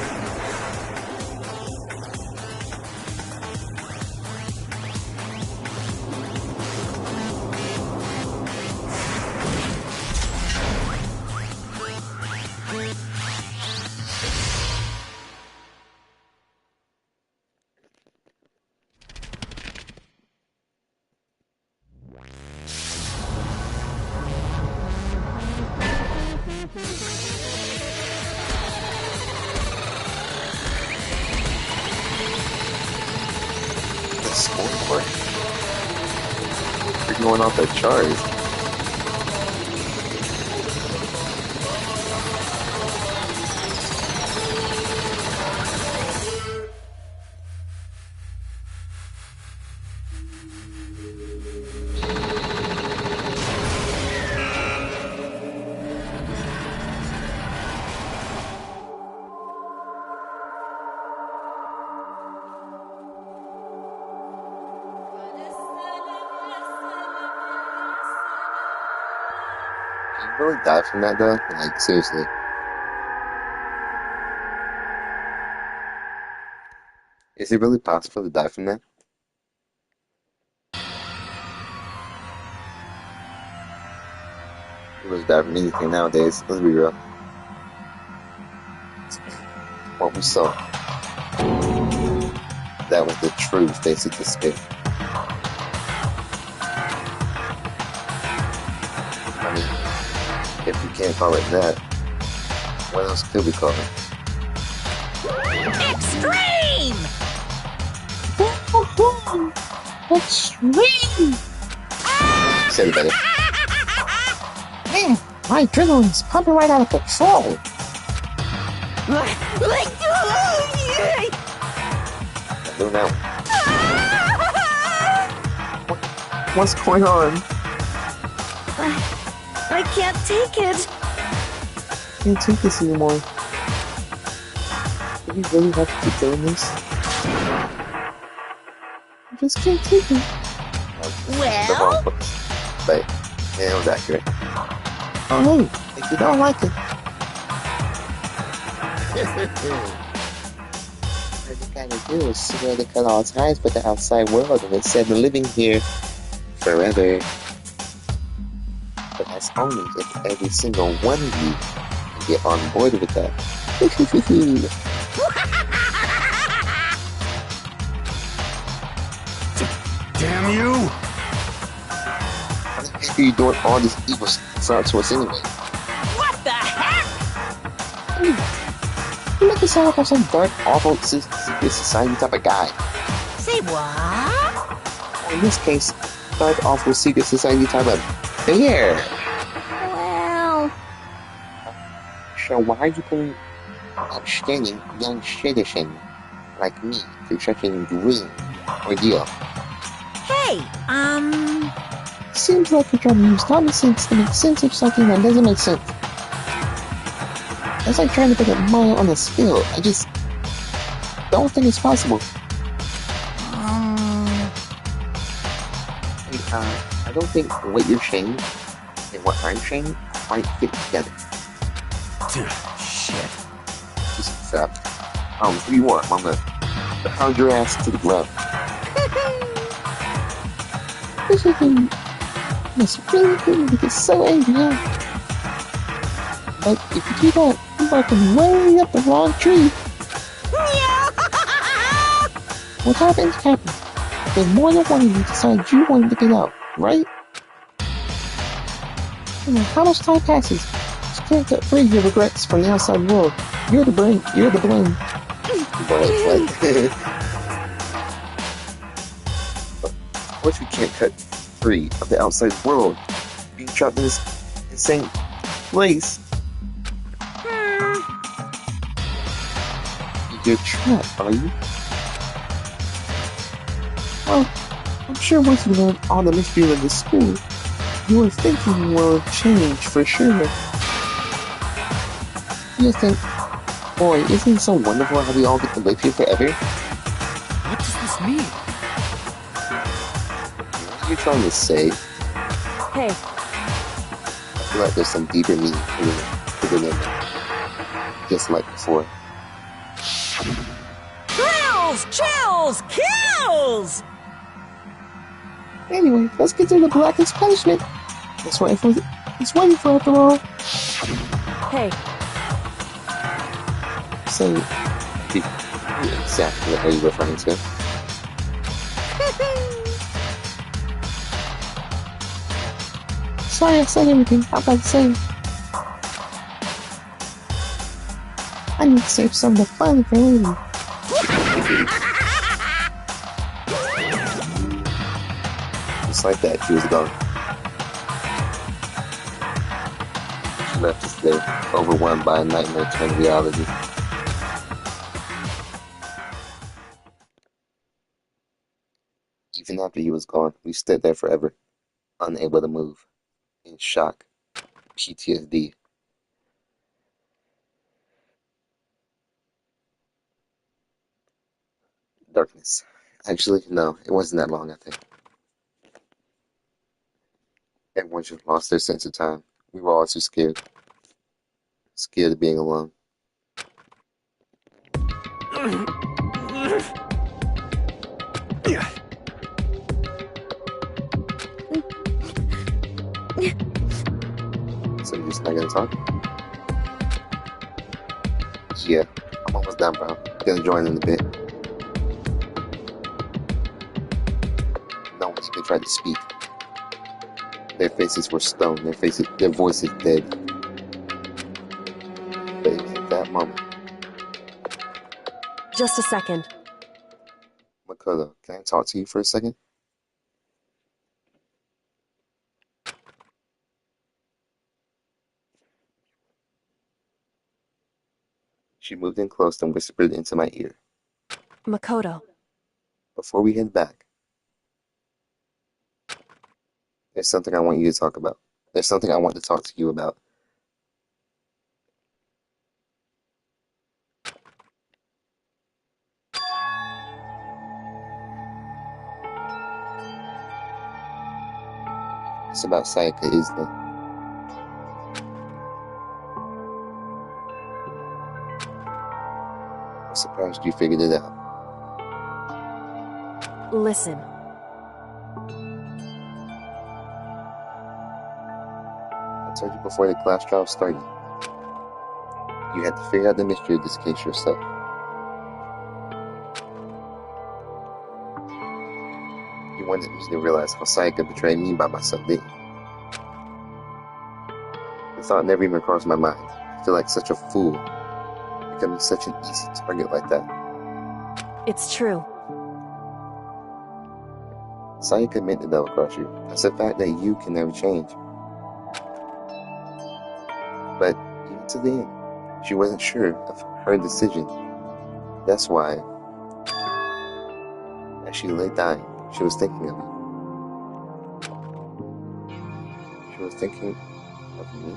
The scoreboard. You're going off the charts. Can you really die from that though? Like, seriously. Is it really possible to die from that? You really die from anything nowadays, let's be real. What we saw. That was the true face of despair. I mean, if you can't call it that, what else could we call it? Extreme! Extreme! Say it better. Man, my adrenaline's pumping right out of control. Do now. What's going on? I can't take it. Can't take this anymore. Do we really have to keep doing this? I just can't take it. The wrong place. But yeah, it was accurate. Oh hey, if you don't like it. All you gotta do is swear to cut all ties with the outside world and instead of living here forever. But that's only if every single one of you can get on board with that. Damn you! Why are you doing all this evil stuff to us anyway? What the heck? You make it sound like I'm some dark, awful secret society type of guy. Say what? Or in this case, dark, awful secret society type of bear. Well... So why are you putting upstanding young citizen like me through such an green ordeal? Hey, Seems like you're trying to use common sense to make sense of something that doesn't make sense. It's like trying to put a mile on a scale. I just don't think it's possible. I don't think what you're saying and what I'm saying quite fit together. Shit. Just stop. What do you want, Mama? Pound your ass to the ground. This must really make me get so angry now. But if you do that, you're barking way up the wrong tree. What happened, happened. Then more than one of you decided you wanted to get out, right? No matter how much time passes, you can't get free of your regrets from the outside world. You're the blame. Of course we can't cut free of the outside world. Being trapped in this insane place. You're trapped, are you? Well, I'm sure once you learn all the mystery of the school, your thinking will change for sure. You think, boy, isn't it so wonderful how we all get to live here forever? What does this mean? What are you trying to say? Hey, I feel like there's some deeper meaning hidden in there. just like before. Thrills, chills, kills! Anyway, let's get to the blackest punishment. It's waiting for after all. Hey. So, exactly what are you referring to? Sorry I said everything. I'm about to say. I need to save some of the fun for later. Just like that, she was gone. She left us today, overwhelmed by a nightmare turned reality. Even after he was gone, we stood there forever, unable to move, in shock, PTSD. Darkness. Actually, no, it wasn't that long, I think. Everyone just lost their sense of time. We were all too scared. Scared of being alone. So you're just not gonna talk? Yeah, I'm almost done, bro. Gonna join in a bit. No one even tried to speak. Their faces were stone. Their voices dead. But it was at that moment. Just a second. Makoto, can I talk to you for a second? She moved in close and whispered into my ear. Makoto. Before we head back, there's something I want you to talk about. There's something I want to talk to you about. It's about Sayaka, isn't it? I'm surprised you figured it out. Listen. I told you before the class trial started. You had to figure out the mystery of this case yourself. You wanted me to realize how Sayaka betrayed me by myself, didn't you? The thought never even crossed my mind. I feel like such a fool, becoming such an easy target like that. It's true. Sayaka meant to double cross you. That's a fact that you can never change. But even to the end, she wasn't sure of her decision. That's why, as she lay dying, she was thinking of me. She was thinking of me.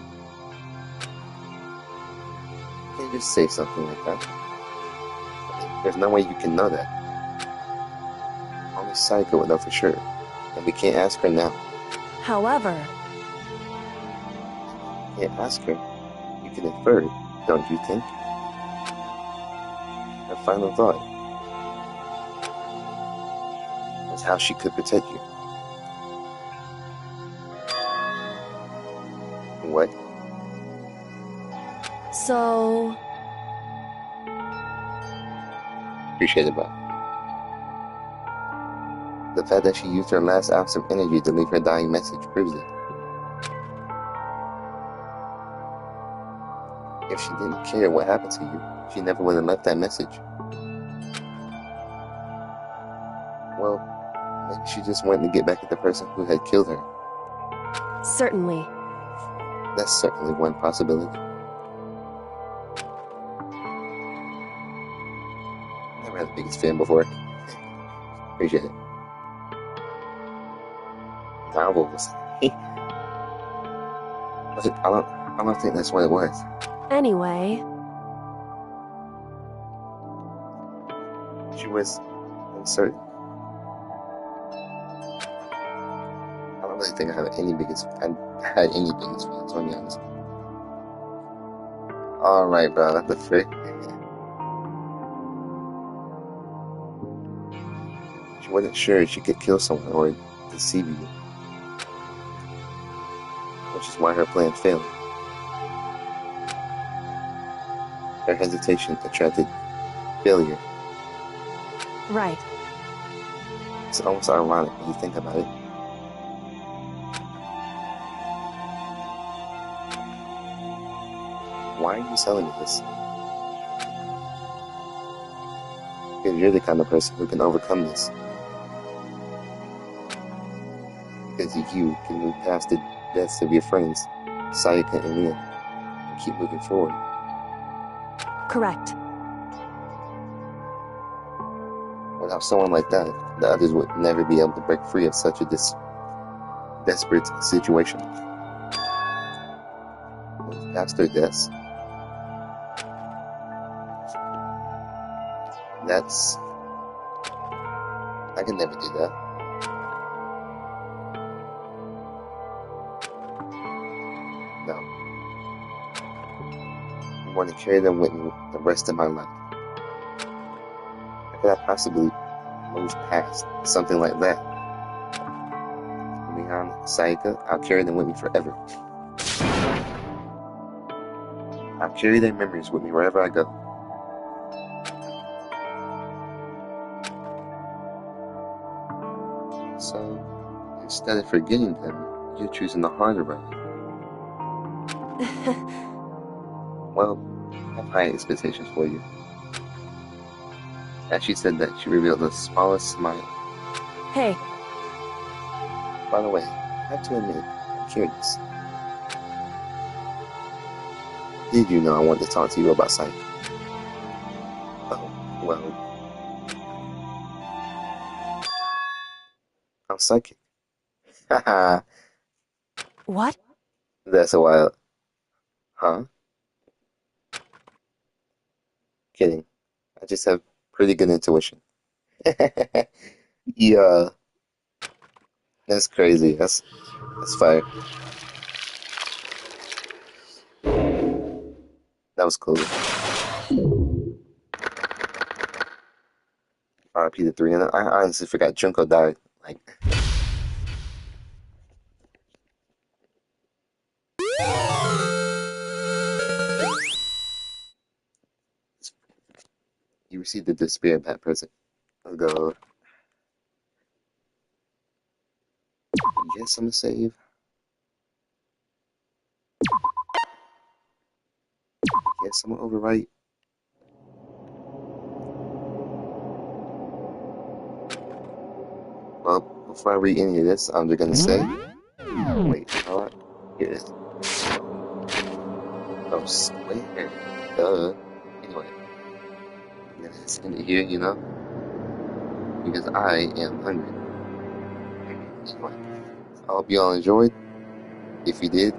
You can't just say something like that. There's no way you can know that. Only Sayaka would know for sure, and we can't ask her now. However, you can't ask her. You can infer it, don't you think? Her final thought was how she could protect you. What? So... Appreciate it, Bob. The fact that she used her last ounce of energy to leave her dying message proves it. If she didn't care what happened to you, she never would have left that message. Well, maybe she just wanted to get back at the person who had killed her. Certainly. That's certainly one possibility. Never had the biggest fan before. Appreciate it. Novels. But I don't think that's what it was. Anyway... She was uncertain. I don't really think I had any biggest fans, to be honest. Alright, bro, that's the frick. She wasn't sure she could kill someone or deceive you, which is why her plan failed. Her hesitation attracted failure. Right. It's almost ironic when you think about it. Why are you telling me this? Because you're the kind of person who can overcome this. Because you can move past the deaths of your friends, Sayaka and Mia, and keep moving forward. Correct. Without someone like that, the others would never be able to break free of such a desperate situation. Move past their deaths. I can never do that. No. I want to carry them with me the rest of my life. How could I possibly move past something like that? Mihan, Sayaka, I'll carry them with me forever. I'll carry their memories with me wherever I go. So, instead of forgetting them, you're choosing the harder road. Well, I have high expectations for you. As she said that, she revealed the smallest smile. Hey. By the way, I have to admit, I'm curious. Did you know I wanted to talk to you about Psyche? Oh, well. I'm psychic. Haha. What? That's a wild. Huh? Kidding. I just have pretty good intuition. Yeah. That's crazy. That's fire. That was cool. RP to 3, and I honestly forgot Junko died. Like, you received the despair of that person. Let's go. Yes, I'm gonna save. Yes, I'm gonna overwrite. Well, before I read any of this, I'm just gonna say. Wait, hold on. Here it is. Oh, square. Duh. Anyway. I'm gonna send it here, you know? Because I am hungry. Anyway. I hope you all enjoyed. If you did,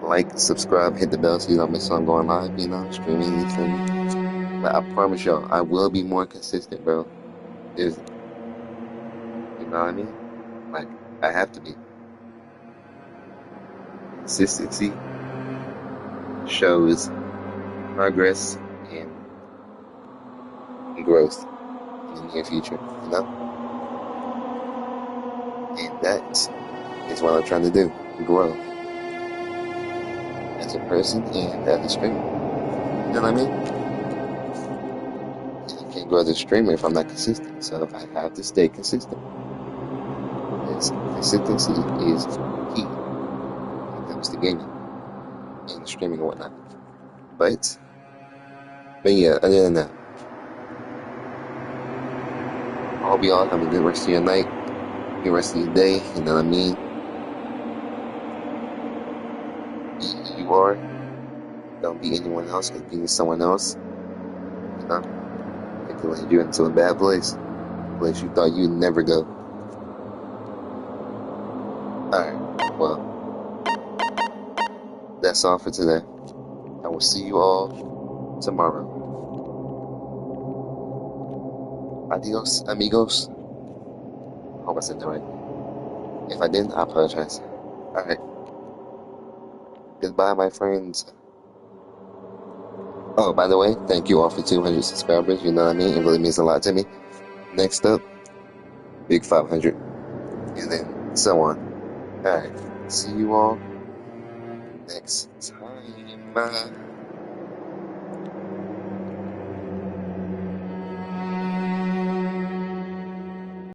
like, subscribe, hit the bell so you don't miss when I'm going live, you know, streaming anything. But I promise y'all, I will be more consistent, bro. You know what I mean? Like, I have to be. Consistency shows progress and growth in the near future, you know? And that is what I'm trying to do, grow. As a person and as a streamer. You know what I mean? I can't grow as a streamer if I'm not consistent, so I have to stay consistent. Because consistency is key when it comes to gaming and streaming and whatnot. But yeah, other than that, I hope y'all have a good rest of your night, good rest of your day, you know what I mean? Be you are. Don't be anyone else, because being someone else, you know, it can lead you into a bad place. A place you thought you'd never go. Alright, well, that's all for today. I will see you all tomorrow. Adios, amigos. Hope I said that right. If I didn't, I apologize. Alright. Goodbye, my friends. Oh, by the way, thank you all for 200 subscribers. You know what I mean? It really means a lot to me. Next up, big 500. And then so on. Alright. See you all next time. Bye.